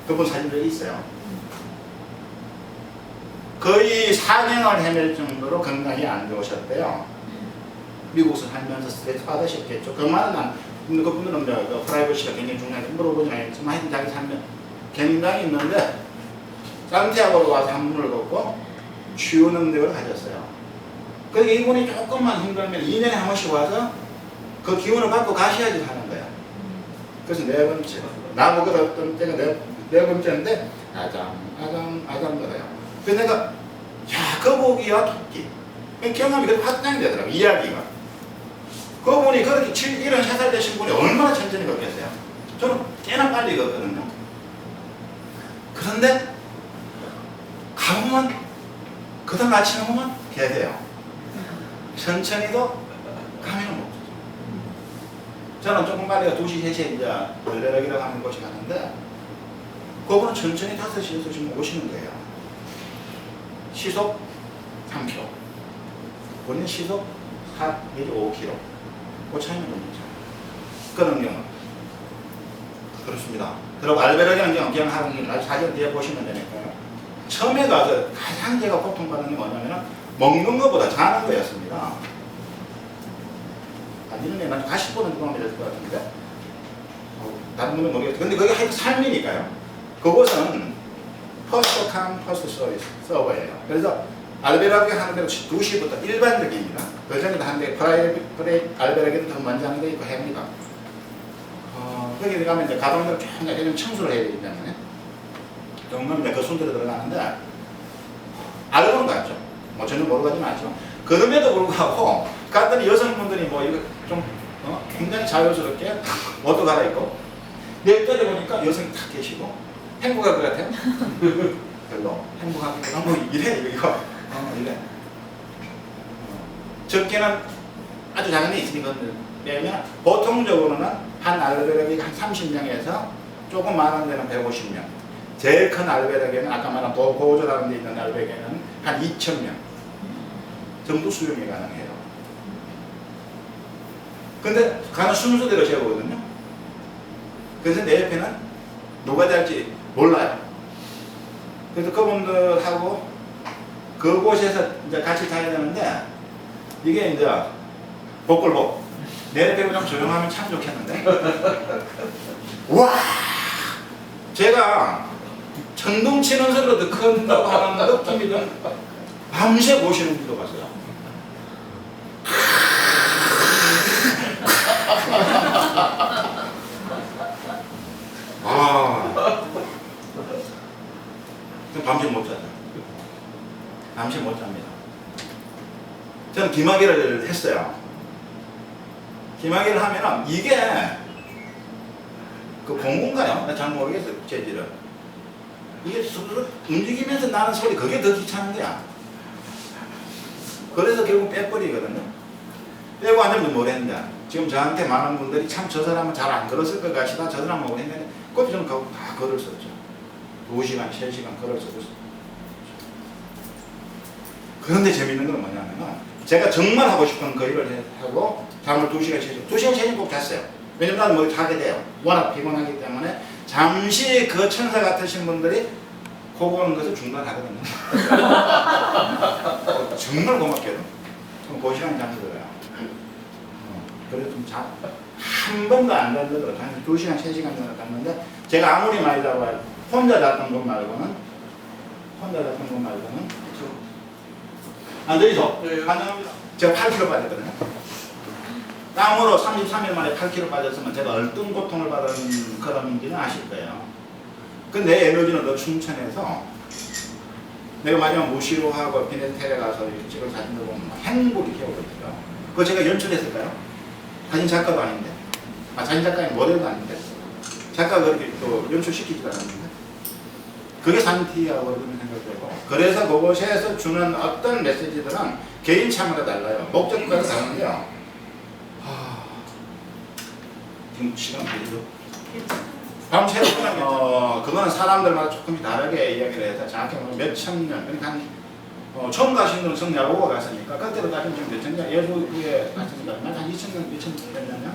그분 사진들이 있어요. 거의 4년을 헤맬 정도로 건강이 안 좋으셨대요. 미국에서 살면서 스트레스 받으셨겠죠. 그 말은 안, 그분들은 그 프라이버시가 굉장히 중요하게 물어보진 않겠지만 하여튼 자기 삶에 굉장히 있는데 산티아고로 와서 한 문을 걷고 치유 능력을 가졌어요. 그러니까 이분이 조금만 힘들면 2년에 한 번씩 와서 그 기운을 받고 가셔야지 하는 거야. 그래서 4번째. 나보고 어떤 때가 4번째인데 아담 거래요. 그래서 내가 야, 그 보기야 깊기. 경험이 그렇게 확장이 되더라고, 이야기가. 그분이 그렇게 73살 되신 분이 얼마나 천천히 걷겠어요? 저는 꽤나 빨리 걷거든요. 그런데 가보면 그다음 아침에 보면 개돼요. 천천히도 가면 못 저는 조금 빨리 2시, 3시에 이제 열대락이라고 하는 곳이 가는데 그분은 천천히 5시, 6시면 오시는 거예요. 시속 3km. 본인 시속 4, 내지 5km. 그 차이는 좀 있죠. 그런 경우. 그렇습니다. 그리고 알베르기라는 경우 그냥 하는 사진 뒤에 보시면 되니까요. 처음에 가서 가장 제가 고통받는 게 뭐냐면 먹는 것보다 자는 거였습니다. 아니면 내가 40분은 동안 될것 같은데 다른 분은 모르겠어요. 근데 그게 하여튼 삶이니까요. 그것은 퍼스트 캄 퍼스트 서버예요. 그래서 알베르기 하는 대로 2시부터 일반적입니다. 그 전에도 하는데 알베르기도 더 먼저 하는 데 있고 합니다. 거기 가면 이제 가방들 쫙 내리면 청소를 해야 되기 때문에 정말 이제 그 순서로 들어가는데 알고는 갔죠. 뭐 전혀 모르고 가지 마죠. 그럼에도 불구하고 갔더니 여성분들이 뭐 이거 좀 굉장히 자유스럽게 옷도 갈아입고 내일 보니까 여성이 탁 계시고 행복할 것 같아요. 별로 행복하게 뭐 이래 이거 이래. 적게는 아주 작은 데 있으니까 빼면 보통적으로는 한 알베르기가 한 30명에서 조금 많은 데는 150명. 제일 큰 알베르기는 아까 말한 고조라는 데 있는 알베르기는 한 2,000명 정도 수용이 가능해요. 근데 가는 순서대로 재보거든요. 그래서 내 옆에는 누가 잘지 몰라요. 그래서 그분들하고 그곳에서 이제 같이 자야 되는데 이게 이제 복불복. 내 옆에 좀 조용하면 참 좋겠는데. 와! 제가 천둥 치는 소리로 더 큰다고 하는 느낌이 좀 밤새 보시는 분도 봤어요. 밤새 못 자죠. 밤새 못 잡니다. 저는 기마개를 했어요. 기마개를 하면은 이게 그 공군가요? 나 잘 모르겠어요. 재질은. 이게 움직이면서 나는 소리 그게 더 귀찮은 거야. 그래서 결국 빼버리거든요. 빼고 앉으면 뭘 했냐. 지금 저한테 많은 분들이 참 저 사람은 잘 안 걸었을 것 같이다. 저 사람은 뭐 했는데 그것도 저는 다 걸을 수 없죠. 2시간, 3시간 걸을 수 없어. 그런데 재밌는 건 뭐냐면 제가 정말 하고 싶은 그 일을 하고 잠을 2시간, 3시간, 2시간, 3시간 꼭 잤어요. 왜냐면 나는 뭐 자게 돼요. 워낙 피곤하기 때문에 잠시 그 천사 같으신 분들이 코 고는 것을 중단하거든요. 정말 고맙게도. 그 시간 잠이 들어요. 그래서 좀 한 번도 안 잔다더라도 한 2시간, 3시간 정도 잤는데 제가 아무리 많이 자봐요. 혼자 잤던 것 말고는 앉아있어. 제가 8kg 빠졌거든요. 땀으로 33일 만에 8kg 빠졌으면 제가 얼떤 고통을 받은 그런지는 아실 거예요. 그 내 에너지는 더 충천해서 내가 마지막 무시로 하고 피네텔에 가서 이렇게 찍은 사진들 보면 행복이 기억거든요. 그거 제가 연출했을까요? 사진 작가도 아닌데. 사진 작가는 모델도 아닌데. 작가가 그렇게 또 연출시키지도 않았는데. 그게 산티아고로 생각되고. 그래서 그곳에서 주는 어떤 메시지들은 개인차마다 달라요. 목적과도 다른데요. 지금 시간 되죠? 밤새도 그거는 사람들마다 조금씩 다르게 이야기를 해서 정확히 보면 몇천 년, 그러니까 한 처음 가신 분은 성야고가 갔으니까 그때로 따지면 지금 몇 천년 예수에 갔으니까 한 2,000년, 2,000년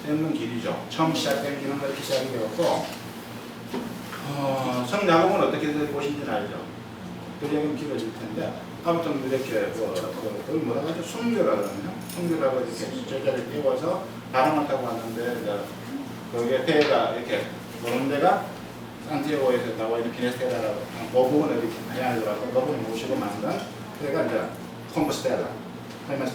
되는 길이죠. 처음 시작된 길은 그렇게 시작이 되었고 성야고는 어떻게 보신지는 알죠. 그 얘기는 길어질 텐데 아무튼 이렇게 거기 뭐라고 하죠? 순교라고 하거든요. 순교라고 이렇게 제자를 띄워서 바람을 타고 왔는데 이제 거기에 배가 이렇게 그런 데가 산티아고에서 나와 있는 비네스테라라고 그 부분을 이렇게 해야 하더라고 그 부분을 모시고 만든 그래가 이제 콤보스테라 그러면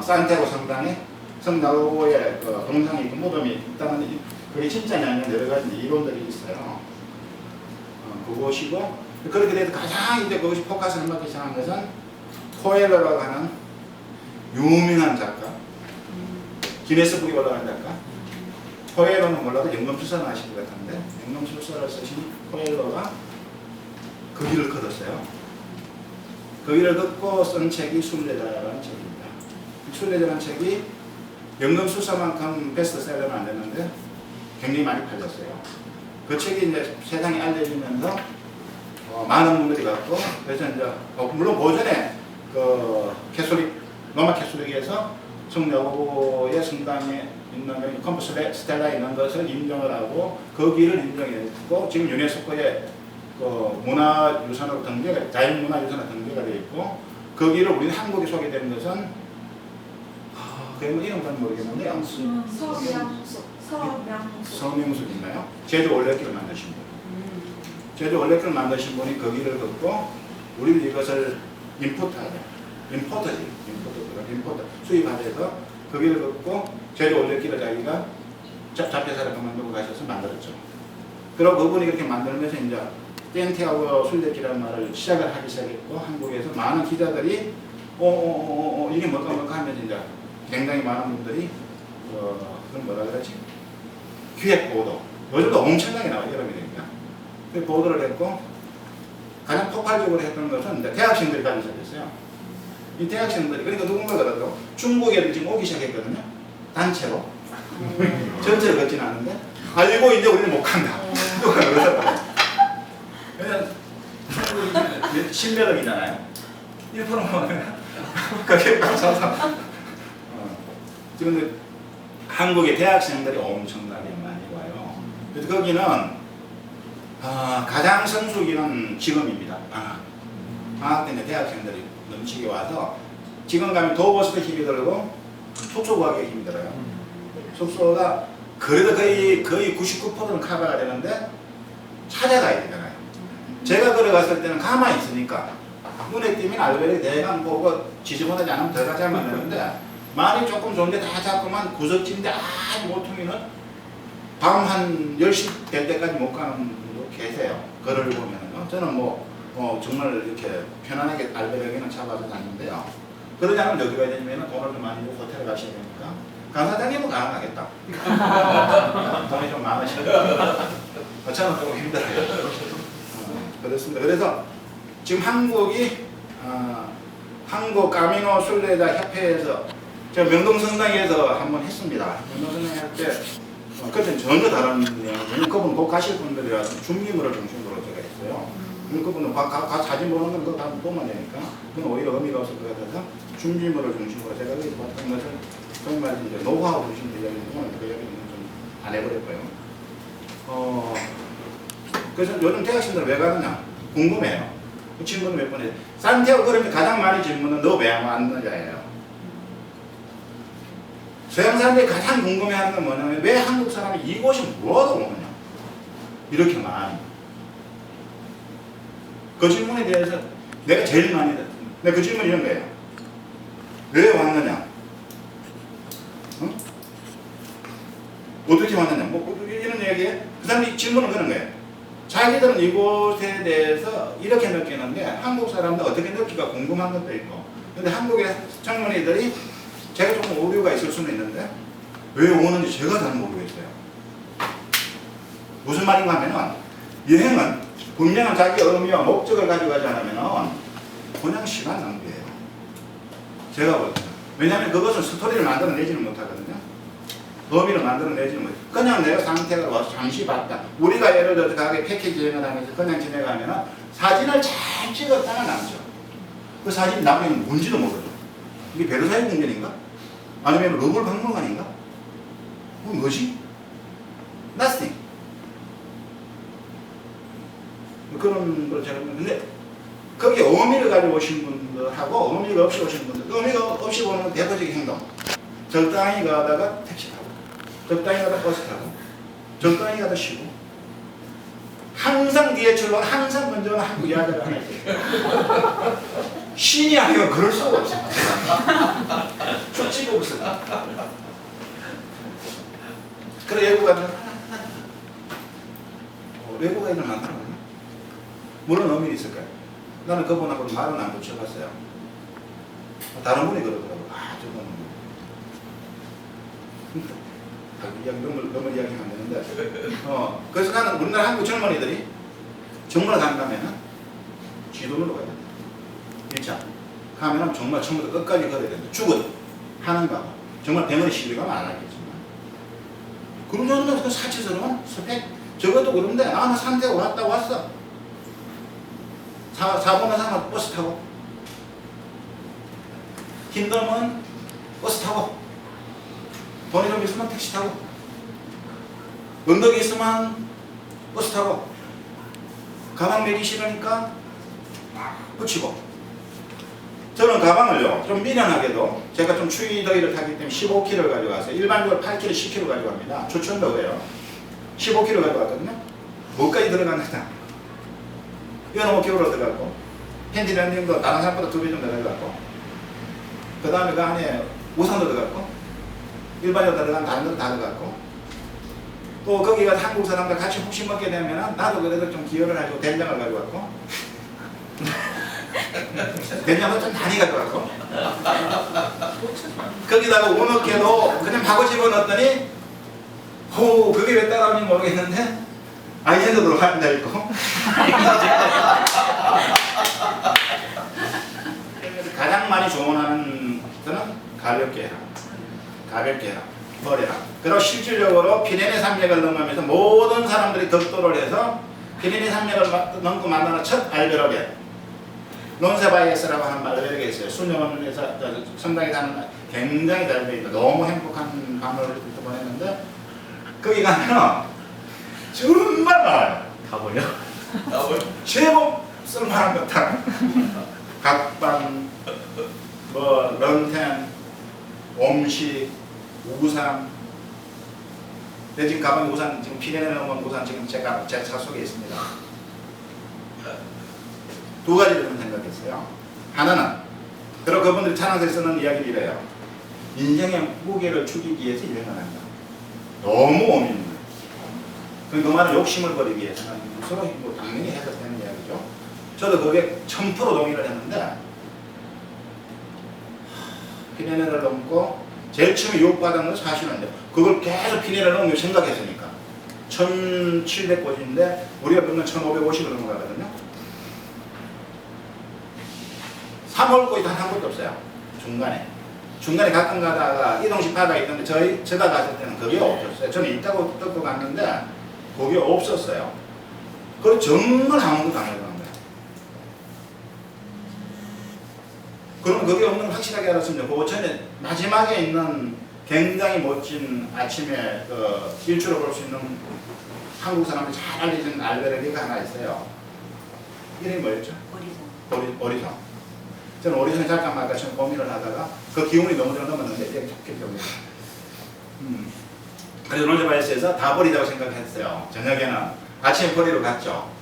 산티아고 성당에 성야고의 그 동상이 있고 무덤이 있다는 그게 진짜냐 아니면 여러 가지 이론들이 있어요. 그것이고 그렇게 돼서 가장 이제 그것이 포커스를 맞기 시작한 것은 코엘러라고 하는 유명한 작가, 기네스북에 올라간 작가. 코엘러는 몰라도 연금술사는 아실 것 같은데 연금술사를 쓰신 코엘러가 그 길을 걸었어요. 그 길을 걷고 쓴 책이 순례자라는 책입니다. 순례자라는 책이 연금술사만큼 베스트셀러는 안 됐는데 굉장히 많이 팔렸어요. 그 책이 이제 세상에 알려지면서 많은 분들이 갔고 그래서 이제 물론 고전에 그 로마 캐톨릭에서 성야고의 성당에 있는 컴포스텔라에 있는 것을 인정을 하고 그 길을 인정했고 지금 유네스코의 그 문화유산으로 등재가 자연문화유산으로 등재가 되어 있고 그 길을 우리는 한국에 소개된 것은 그 이름은 모르겠는데 서명숙인가요? 제주 올레길을 만드신 분. 제주 올레길을 만드신 분이 그 길을 걷고 우리는 이것을 임포트 수입하셔서 그 길을 걷고 제주 올레길을 자기가 잡혀사를 그만두고 가셔서 만들었죠. 그리고 그분이 그렇게 만들면서 이제 산티아고 순례길이라는 말을 시작을 하기 시작했고 한국에서 많은 기자들이 이게 뭘까 하면서 이제 굉장히 많은 분들이 그건 뭐라 그러지? 기획 보도 요즘도 엄청나게 나와요. 여러분이 되니까 그 보도를 했고 가장 폭발적으로 했던 것은 이제 대학생들이 가기 시작했어요. 이 대학생들이 그러니까 누군가 그래도 중국에도 지금 오기 시작했거든요. 단체로 전체를 걷지는 않는데 알고 이제 우리는 못 간다. 누가 그러더라고요. 왜냐면 중국이 신배력이잖아요. 1%면 그게 가서 지금 한국의 대학생들이 엄청나게 많이 와요. 그래서 거기는 가장 성수기는 지금입니다. 방학 때 대학생들이 넘치게 와서 지금 가면 더워서도 힘이 들고 숙소 구하기가 힘들어요. 숙소가 그래도 거의 99%는 커버가 되는데 찾아가야 되잖아요. 제가 걸어갔을 때는 가만히 있으니까 눈에 띄면 알베르 대강 보고 지저분하지 않으면 들어가지 않으면 되는데 말이 조금 좋은데 다 잡고만 구석진데 모퉁이는 밤 한 10시 될 때까지 못 가는 분도 계세요. 걸을 보면은. 저는 정말 이렇게 편안하게 알베르기는 잡아서 다니는데요. 그러지 않으면 어디 가야 되냐면 돈을 좀 많이 주고 호텔에 가셔야 되니까 강사장님은 가능하겠다. 돈이 좀 많으시니까 저는 조금 힘들어요. 그렇습니다. 그래서 지금 한국이 한국 까미노 순례자 협회에서 제가 명동성당에서 한번 했습니다. 명동성당 할 때 그때는 전혀 다른 그분 곧 가실 분들이라서 중림으로 중심으로 제가 했어요. 그분은 사진 보는 건 그거 다 보면 되니까 그건 오히려 의미가 없을 것 같아서 중림으로 중심으로 제가 여기서 봤던 것은 정말 이제 노하우 중심으로 이야기하는 그 이야기는 좀 안 해버렸고요. 그래서 요즘 대학생들 왜 가느냐 궁금해요. 그 질문을 몇 번 해요. 산티아고 그러면 가장 많이 질문은 너 왜 안 왔느냐예요. 서양 사람들이 가장 궁금해하는 건 뭐냐면 왜 한국 사람이 이곳이 뭐하러 오느냐 이렇게 많이. 그 질문에 대해서 내가 제일 많이 했던 그 질문이 이런 거예요. 왜 왔느냐? 어떻게 왔느냐? 이런 얘기에 그 사람이 질문은 그런 거예요. 자기들은 이곳에 대해서 이렇게 느끼는데 한국 사람들 어떻게 느끼가 궁금한 것도 있고 근데 한국의 청년이들이 제가 조금 오류가 있을 수는 있는데 왜 오는지 제가 잘 모르겠어요. 무슨 말인가 하면은 여행은 분명한 자기 의미와 목적을 가지고 가지 않으면 그냥 시간 낭비예요. 제가 볼 때는. 왜냐하면 그것은 스토리를 만들어내지는 못하거든요. 의미를 만들어내지는 못해요. 그냥 내가 상태가 와서 잠시 봤다. 우리가 예를 들어서 가게 패키지 여행을 하면서 그냥 지내가면 사진을 잘 찍었다가 남죠. 그 사진이 나중에 뭔지도 모르죠. 이게 베르사유 궁전인가? 아니면 러블 박물관인가? 뭐지? Nothing. 그런 걸 제가 근데 거기에 의미를 가지고 오신 분들하고 의미가 없이 오신 분들, 의미가 없이 보는 건 대표적인 행동. 적당히 가다가 택시 타고, 적당히 가다 버스 타고, 적당히 가다 쉬고, 항상 뒤에 출발, 항상 먼저 한국 여자가 하나 있어요. 신이 아니면 그럴 수가 없어. 축지가 없어. 그래 외국가는 외국인은 많더라고요. 물론 의미는 있을 거예요. 나는 그분하고 말은 안 붙여봤어요. 다른 분이 그러더라고요. 아, 저분은 너무 이야기하면 안 되는데. 그래서 나는 우리나라 한국 젊은이들이 정말 간다면은 지도를 가야 된다. 1차. 가면은 정말 처음부터 끝까지 걸어야 된다. 죽은 하는가 봐. 정말 병원에 시비가면 안 하겠지만. 그런 정도면 그 사치스러운 스펙. 저것도 그런데 나는 상태가 왔어. 사고나 사면 버스 타고. 힘들면 버스 타고. 돈이 좀 있으면 택시 타고. 언덕이 있으면 버스 타고. 가방 매기 싫으니까 붙이고. 저는 가방을요, 좀 미련하게도 제가 좀 추위 더위를 타기 때문에 15kg를 가져가세요. 일반적으로 8kg, 10kg 가져갑니다. 추천도 그래요. 15kg 가져갔거든요. 뭐까지 들어갔느냐. 이거는 5kg 들어갔고, 팬티 랜딩도 다른 사람보다 2배 좀 들어갔고, 그 다음에 그 안에 우산도 들어갔고, 일반적으로 들어간 다른 것도 다 들어갔고, 또 거기가 한국 사람들 같이 혹시 먹게 되면 나도 그래도 좀 기여를 하고 된장을 가져갔고, 된장은 좀 많이 가져갔고, 거기다가 우먹게도 그냥 바고 집어넣었더니, 그게 왜 따라오는지 모르겠는데, 아이샌드로 앉아있고. 가장 많이 조언하는 거는 가볍게 해라. 가볍게 해라. 버려라. 그리고 실질적으로 피레네 산맥을 넘으면서 모든 사람들이 덕도를 해서 피레네 산맥을 넘고 만나는 첫 알베르게. 론세바이에스라고 하는 말베르게 있어요. 수녀원에서 성당에 사는 굉장히 잘 되어 있다. 너무 행복한 밤을 보냈는데, 거기 가면 정말 많아요. 다 버려? 제법 쓸만한 것들. 각방, 런텐, 음식, 우산. 내 지금 가방에 우산, 지금 피레네 넘은 우산 지금 제 차 속에 있습니다. 두 가지를 좀 생각했어요. 하나는, 그리고 그분들이 찬양서에 쓰는 이야기를 이래요. 인생의 무게를 죽이기 위해서 일을 한다. 너무 어민다. 그 말은 욕심을 버리기 위해서는 서로 뭐 당연히 해서 되는 이야기죠. 저도 그게 1000% 동의를 했는데, 피레네를 넘고 제일 처음에 유혹받은 건 사실인데, 그걸 계속 피레네를 넘으면 생각했으니까 1700곳인데 우리가 보면 1550을 넘어가거든요. 3월 곳이 단 한 곳도 없어요. 중간에 가끔 가다가 이동식 바다가 있는데 제가 갔을 때는 그게 없었어요. 저는 있다고 듣고 갔는데 그게 없었어요. 그리고 정말 아무것도 안 해간 거예요. 그럼 그게 없는 걸 확실하게 알았습니다. 그 전에 마지막에 있는 굉장히 멋진 아침에 일출을 볼 수 있는 한국 사람들이 잘 알려진 알베르게가 하나 있어요. 이름이 뭐였죠? 오리성. 저는 오리성에 잠깐만 아까 처음 고민을 하다가 그 기운이 너무 좀 넘었는데 이렇게 좋게 됩니다. 그래서 론제바이스에서 다 버리자고 생각했어요. 저녁에는 아침에 버리러 갔죠.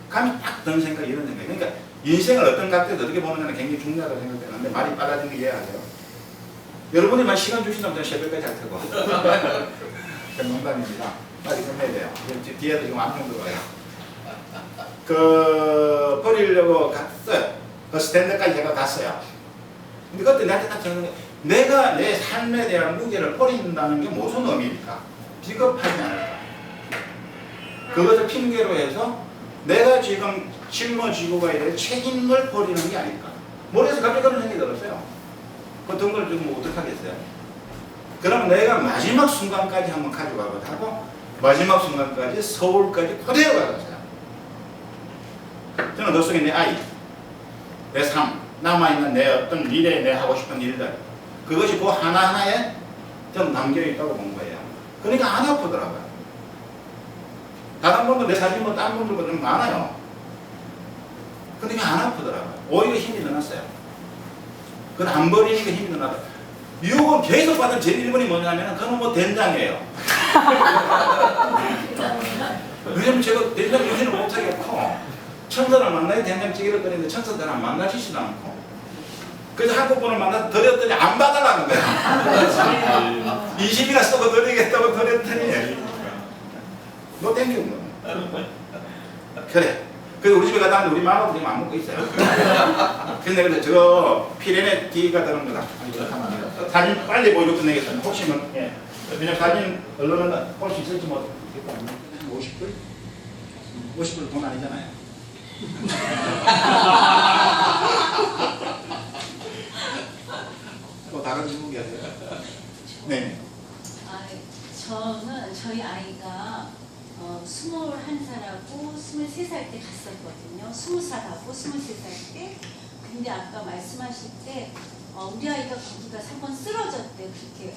감이 딱 드는 생각이 이런 생각이. 그러니까 인생을 어떤 각도에서 어떻게 보느냐는 굉장히 중요하다고 생각되는데 말이 빨라진 게 이해하세요. 여러분이만 시간 주신다면 저는 새벽까지 할 테고. 농담입니다. 빨리 끝내야 돼요. 뒤에도 지금 암평 들어와요. 버리려고 갔어요. 그 스탠드까지 제가 갔어요. 근데 그때 나한테 딱 정한 게, 내가 내 삶에 대한 무게를 버린다는 게 무슨 의미입니까? 비겁하지 않을까? 그것을 핑계로 해서 내가 지금 짊어지고 가야 될 책임을 버리는 게 아닐까? 머리에서 갑자기 그런 생각이 들었어요. 그 덩어리를 좀 어떡하겠어요? 그러면 내가 마지막 순간까지 한번 가져가고 하고 마지막 순간까지 서울까지 그대로 가겠어요. 저는 그 속에 내 아이, 내 삶, 남아있는 내 어떤 미래에 내 하고 싶은 일들 그것이 그 하나하나에 좀 담겨있다고 본 거예요. 그러니까 안 아프더라고요. 다른 분들 내 사진 뭐 다른 분들보다 좀 많아요. 그러니까 안 아프더라고요. 오히려 힘이 늘었어요. 그건 안 버리니까 힘이 늘었어요. 미국은 계속 받은 제 1번이 뭐냐면 그건 뭐 된장이에요. 왜냐면 제가 된장 요새는 못하겠고 천사를 만나야 된장찌개를 끓이는데 천사들은 안 만나시지도 않고 그래서 한국 분을 만나서 드렸더니 안 받으라는 거야. 20이나 써고 드리겠다고 드렸더니 너 땡기는 거야. 그래. 그래서 우리 집에 가다 왔는데 우리 마마도 지금 안 먹고 있어요. 근데 그래서 저 피렌에 기가 드는 거다. 사진 빨리 보여줘 끝내겠습니다. 혹시 뭐, 예. 왜냐면 사진 언론은 볼 수 있을지 모르겠다. 50불? 50불 돈 아니잖아요. 또 다른 질문 계세요? 네. 저는 저희 아이가 21살하고 23살 때 갔었거든요. 20살하고 23살 때. 근데 아까 말씀하실 때 우리 아이가 거기 가서 한번 쓰러졌대 그렇게.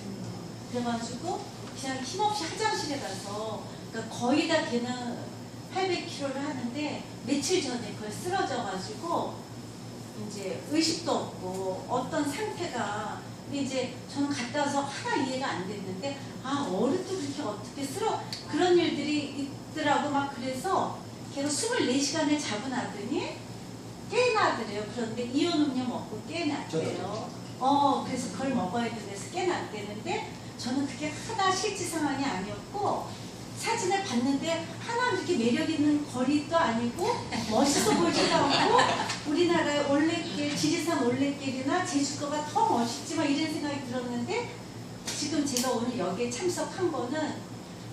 그래가지고 그냥 힘없이 화장실에 가서 그러니까 거의 다 걔는 800kg를 하는데 며칠 전에 그걸 쓰러져가지고 이제 의식도 없고 어떤 상태가 근데 이제 저는 갔다 와서 하나 이해가 안 됐는데 어른도 그렇게 어떻게 그런 일들이 있더라고 막 그래서 걔가 24시간을 자고 나더니 깨나더래요. 그런데 이온 음료 먹고 깨났대요. 그래서 그걸 먹어야 돼서 깨났대는데 저는 그게 하나 실제 상황이 아니었고 사진을 봤는데 하나 그렇게 매력 있는 거리도 아니고 멋있어 보이지도 않고 우리나라의 올레길, 지리산 올레길이나 제주도가 더 멋있지만 이런 생각이 들었는데 지금 제가 오늘 여기에 참석한 거는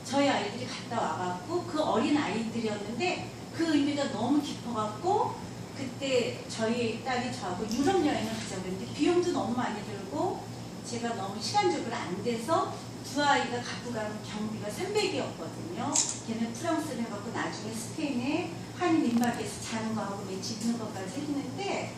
저희 아이들이 갔다 와갖고 그 어린 아이들이었는데 그 의미가 너무 깊어갖고 그때 저희 딸이 저하고 유럽 여행을 가자고 했는데 비용도 너무 많이 들고 제가 너무 시간적으로 안 돼서 두 아이가 갖고 가는 경비가 300이었거든요. 걔는 프랑스를 해갖고 나중에 스페인에 한 민박에서 자는 거하고 며칠 있는 것까지 했는데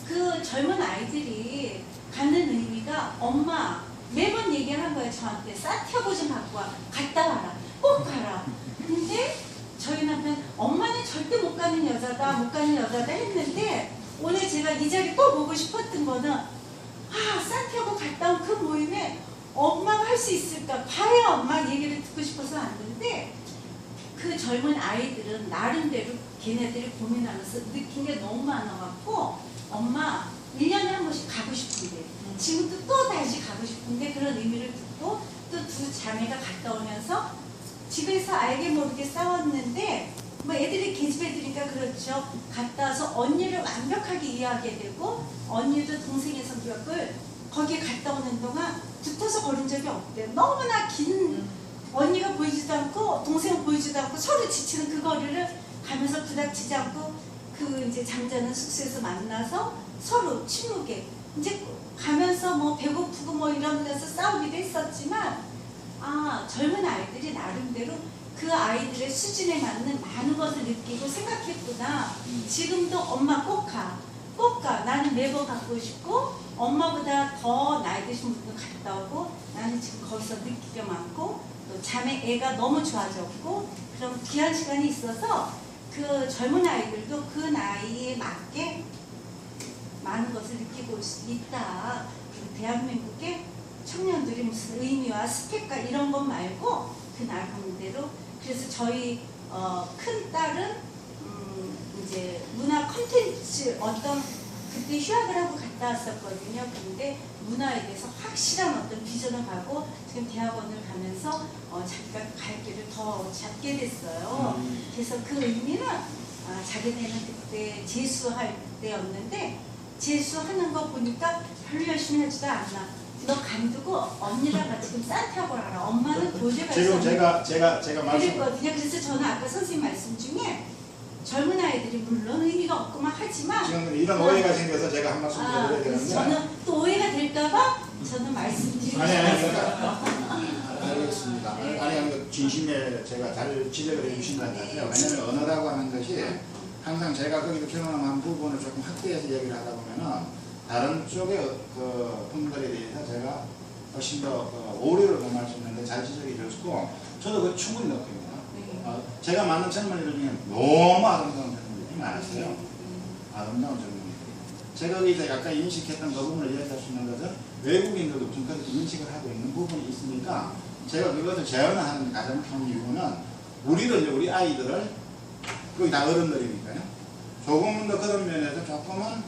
그 젊은 아이들이 가는 의미가 엄마 매번 얘기하는 거예요. 저한테 산티아고 좀 갖고 와. 갔다 와라. 꼭 가라. 근데 저희 남편 엄마는 절대 못 가는 여자다. 못 가는 여자다 했는데 오늘 제가 이 자리 또 보고 싶었던 거는 산티아고 갔다 온 그 모임에 엄마가 할 수 있을까? 과연 엄마 얘기를 듣고 싶어서 왔는데 그 젊은 아이들은 나름대로 걔네들이 고민하면서 느낀 게 너무 많아갖고 엄마 1년에 한 번씩 가고 싶은데 지금도 또 다시 가고 싶은데 그런 의미를 듣고 또 두 자매가 갔다 오면서 집에서 알게 모르게 싸웠는데 뭐 애들이 계집 애들이니까 그렇죠. 갔다 와서 언니를 완벽하게 이해하게 되고 언니도 동생의 성격을 거기에 갔다 오는 동안 붙어서 걸은 적이 없대요. 너무나 긴 언니가 보이지도 않고 동생은 보이지도 않고 서로 지치는 그 거리를 가면서 부닥치지 않고 그 이제 잠자는 숙소에서 만나서 서로 침묵에 이제 가면서 뭐 배고프고 뭐 이런 데서 싸우기도 했었지만 젊은 아이들이 나름대로 그 아이들의 수준에 맞는 많은 것을 느끼고 생각했구나. 지금도 엄마 꼭 가. 꼭 가. 나는 매번 갖고 싶고 엄마보다 더 나이 드신 분도 갔다 오고 나는 지금 거기서 느낄 게 많고 또 자매 애가 너무 좋아졌고 그런 귀한 시간이 있어서 그 젊은 아이들도 그 나이에 맞게 많은 것을 느끼고 있다. 대한민국의 청년들이 무슨 의미와 스펙과 이런 것 말고 그 나름대로 그래서 저희 큰 딸은 이제 문화 콘텐츠 어떤 그때 휴학을 하고 갔다 왔었거든요. 근데 문화에 대해서 확실한 어떤 비전을 가고 지금 대학원을 가면서 자기가 갈 길을 더 잡게 됐어요. 그래서 그 의미는 자기네는 그때 재수할 때였는데 재수하는 거 보니까 별로 열심히 하지도 않나. 너 간두고 언니랑 지금 산티아고 가라. 엄마는 도저히 갈 수 지금 없는 제가 말씀 그랬거든요. 그래서 저는 아까 선생님 말씀 중에 젊은 아이들이 물론 의미가 없구만 하지만 지금 이런 오해가 생겨서 제가 한 말씀 드려야 그래서 되는데 저는 또 오해가 될까봐 저는 말씀드리고 아니 싶었어요. 알겠습니다. 네. 아니 진심에 제가 잘 지적을 해주신 것 같아요. 왜냐하면 언어라고 하는 것이 항상 제가 거기서 경험한 부분을 조금 확대해서 얘기를 하다 보면은 다른 쪽의 그 분들에 대해서 제가 훨씬 더 오류를 범할 수 있는데 잘 지적해 줬고 저도 그 충분히 느낍니다. 네. 제가 만난 젊은이들 중에 너무 아름다운 젊은이들이 많았어요. 아름다운 젊은이들. 제가 거기서 약간 인식했던 그 부분을 이야기할 수 있는 것은 외국인들도 좀 그렇게 인식을 하고 있는 부분이 있으니까 제가 그것을 재현하는 가장 큰 이유는 우리도 이제 우리 아이들을 거기 다 어른들이니까요. 조금 더 그런 면에서 조금은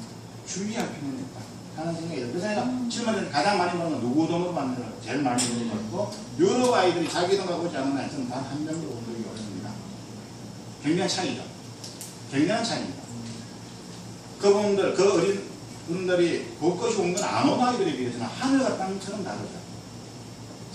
주의할 필요는 있다 하는 생각이 들어요. 그래서 제가 질문을 가장 많이 받는 누구 돈으로 받는 걸 제일 많이 받고 유럽 아이들이 자기 돈가 오지 않은 아이들은 단 한 명도 온 적이 없습니다. 굉장한 차이죠. 굉장한 차이입니다. 그분들, 그 어린분들이 그것이 온 건 안 온 아이들에 비해서는 하늘과 땅처럼 다르죠.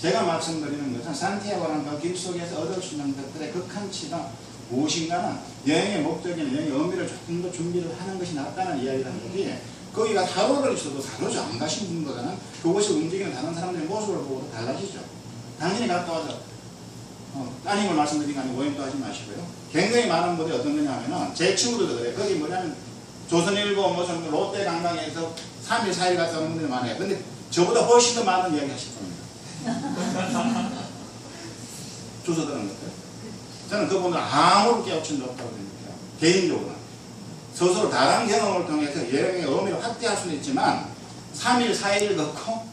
제가 말씀드리는 것은 산티아고라는 그 길 속에서 얻을 수 있는 것들의 극한치가 무엇인가는 여행의 목적이나 여행의 의미를 조금 더 준비를 하는 것이 낫다는 이야기라는 거지 거기가 하루를 있어도 다르죠. 안 가신 분보다는 그곳이 움직이는 다른 사람들의 모습을 보고도 달라지죠. 당신이 갔다 와서 따님을 말씀드린 게 아니고 오해도 하지 마시고요. 굉장히 많은 분들이 어떤 거냐 하면은 제 친구들도 그래요. 거기 뭐냐면 조선일보 무슨 롯데관광에서 3일 4일 갔다 오는 분들이 많아요. 근데 저보다 훨씬 더 많은 이야기 하실 겁니다. 주소 들은 것들. 저는 그분들 아무런 깨우침도 없다고 생각해요. 개인적으로. 스스로 다른 경험을 통해서 여행의 의미를 확대할 수는 있지만 3일, 4일 넣고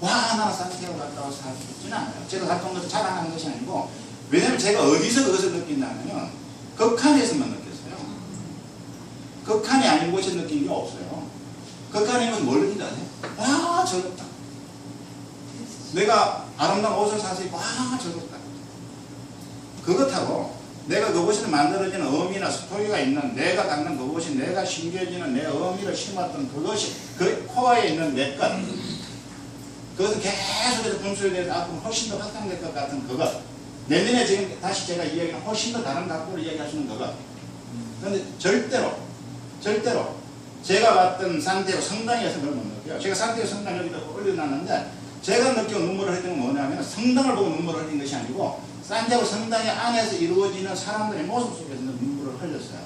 와 나는 산티아고 갔다 와서 할 수 있지는 않아요. 제가 갔다 온 것을 자랑하는 것이 아니고 왜냐면 제가 어디서 그것을 느낀다면 극한에서만 느꼈어요. 극한이 아닌 곳에서 느낀 게 없어요. 극한인 것은 뭘 느낀지 아세요? 와 저렇다. 내가 아름다운 옷을 사서 입고 와 저렇다. 그것하고 내가 그곳에 만들어지는 의미나 스토리가 있는 내가 갖는 그것이 내가 심겨지는 내 의미를 심었던 그것이 그 코어에 있는 내 것 그것은 계속해서 분수에 대해서 앞으로 훨씬 더 확장될 것 같은 그것 내년에 지금 다시 제가 이야기하는 훨씬 더 다른 각도로 이야기할 수 있는 그것 그런데 절대로 제가 봤던 산티아고 성당에서 그걸 못 느껴요. 제가 산티아고 성당 여기다 올려놨는데 제가 느끼고 눈물을 흘리는 건 뭐냐면 성당을 보고 눈물을 흘린 것이 아니고 산티아고 성당의 안에서 이루어지는 사람들의 모습 속에서 눈물을 흘렸어요.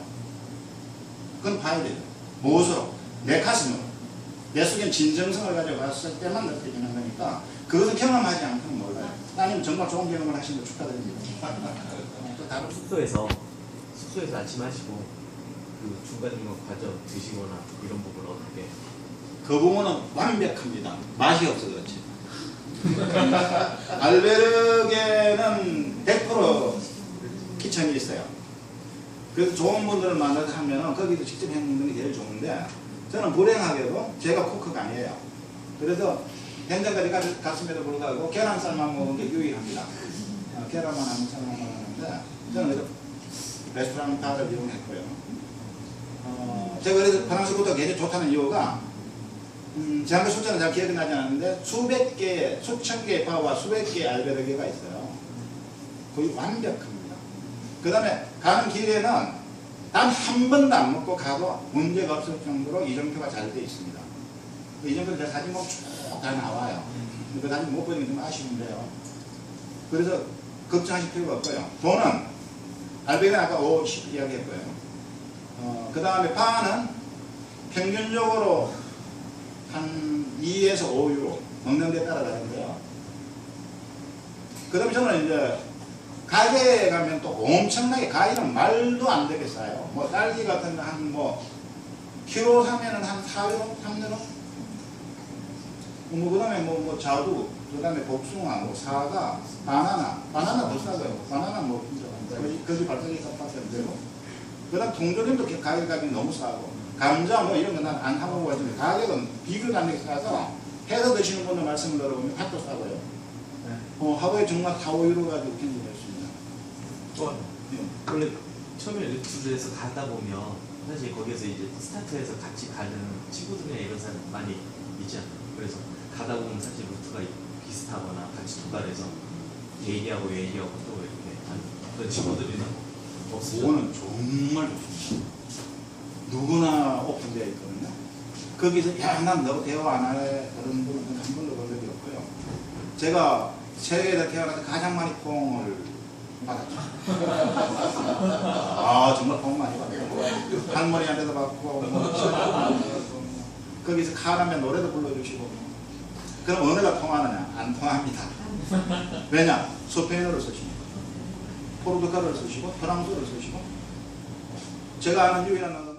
그건 봐야 돼요. 무엇으로? 내 가슴으로. 내 속엔 진정성을 가지고 봤을 때만 느껴지는 거니까 그것은 경험하지 않고는 몰라요. 따님 정말 좋은 경험을 하신 거 축하드립니다. 또 다른 숙소에서 아침 하시고 그 중간중간 과자 드시거나 이런 부분 어떻게? 그 부분은 완벽합니다. 맛이 없어 그렇지. 알베르게는 100% 키친이 있어요. 그래서 좋은 분들을 만나서 하면은 거기도 직접 해먹는 게 제일 좋은데 저는 불행하게도 제가 코크가 아니에요. 그래서 현장까지 갔음에도 불구하고 계란쌀만 먹은 게 유일합니다. 계란만 하는 사람만 하는데 저는 그래서 레스토랑 바를 이용했고요. 제가 그래서 프랑스보다 굉장히 좋다는 이유가 제가 숫자는 잘 기억이 나지 않는데 수천 개의 바와 수백 개의 알베르게가 있어요. 거의 완벽합니다. 그 다음에 가는 길에는 단 한 번도 안 먹고 가도 문제가 없을 정도로 이정표가 잘 되어 있습니다. 이정표를 제가 사진 보면 쭉 다 나와요. 그 사진 못 보는 게 좀 아쉬운데요. 그래서 걱정하실 필요가 없고요. 돈은 알베르게는 아까 50 이야기했고요. 그 다음에 바는 평균적으로 한 2에서 5유로 먹는 데 따라 다른데요. 그 다음에 저는 이제 가게에 가면 또 엄청나게 과일은 말도 안 되게 싸요. 뭐 딸기 같은 거 한 뭐 키로 사면은 한 4유로, 3유로. 그 다음에 뭐 자두, 그 다음에 복숭아, 뭐 사과, 바나나 더 싸고요. 바나나 뭐 거기 발사기 값밖에 안 되고. 그 다음 통조림도 가격 가격이 너무 싸고. 감자 뭐 이런 거 난 안 하고 가지고 가격은 비교감이 싸서 해서 드시는 분들 말씀을 들어보면 팥도 싸고요. 하루에 정말 4, 5유로 가지고 견디했습니다. 원래 처음에 루트에서 가다 보면 사실 거기에서 이제 스타트에서 같이 가는 친구들이나 이런 사람 많이 있지 않나요? 그래서 가다 보면 사실 루트가 비슷하거나 같이 도달해서 얘기하고 또 이렇게 그런 친구들이나 없어요? 그거는 정말 좋습니다. 누구나 오픈되어 있거든요. 거기서 야 난 너 대화 안 할래 그런 분은 한 번도 본 적이 없고요. 제가 세계에서 태어나서 가장 많이 포옹을 받았죠. 아 정말 복 많이 받았고 할머니한테도 받고 거기서 카라멜 노래도 불러주시고 그럼 언어가 통하느냐? 안 통합니다. 왜냐? 스페인어를 쓰시고 포르투갈어를 쓰시고 프랑스어를 쓰시고 제가 아는 유일한 언어는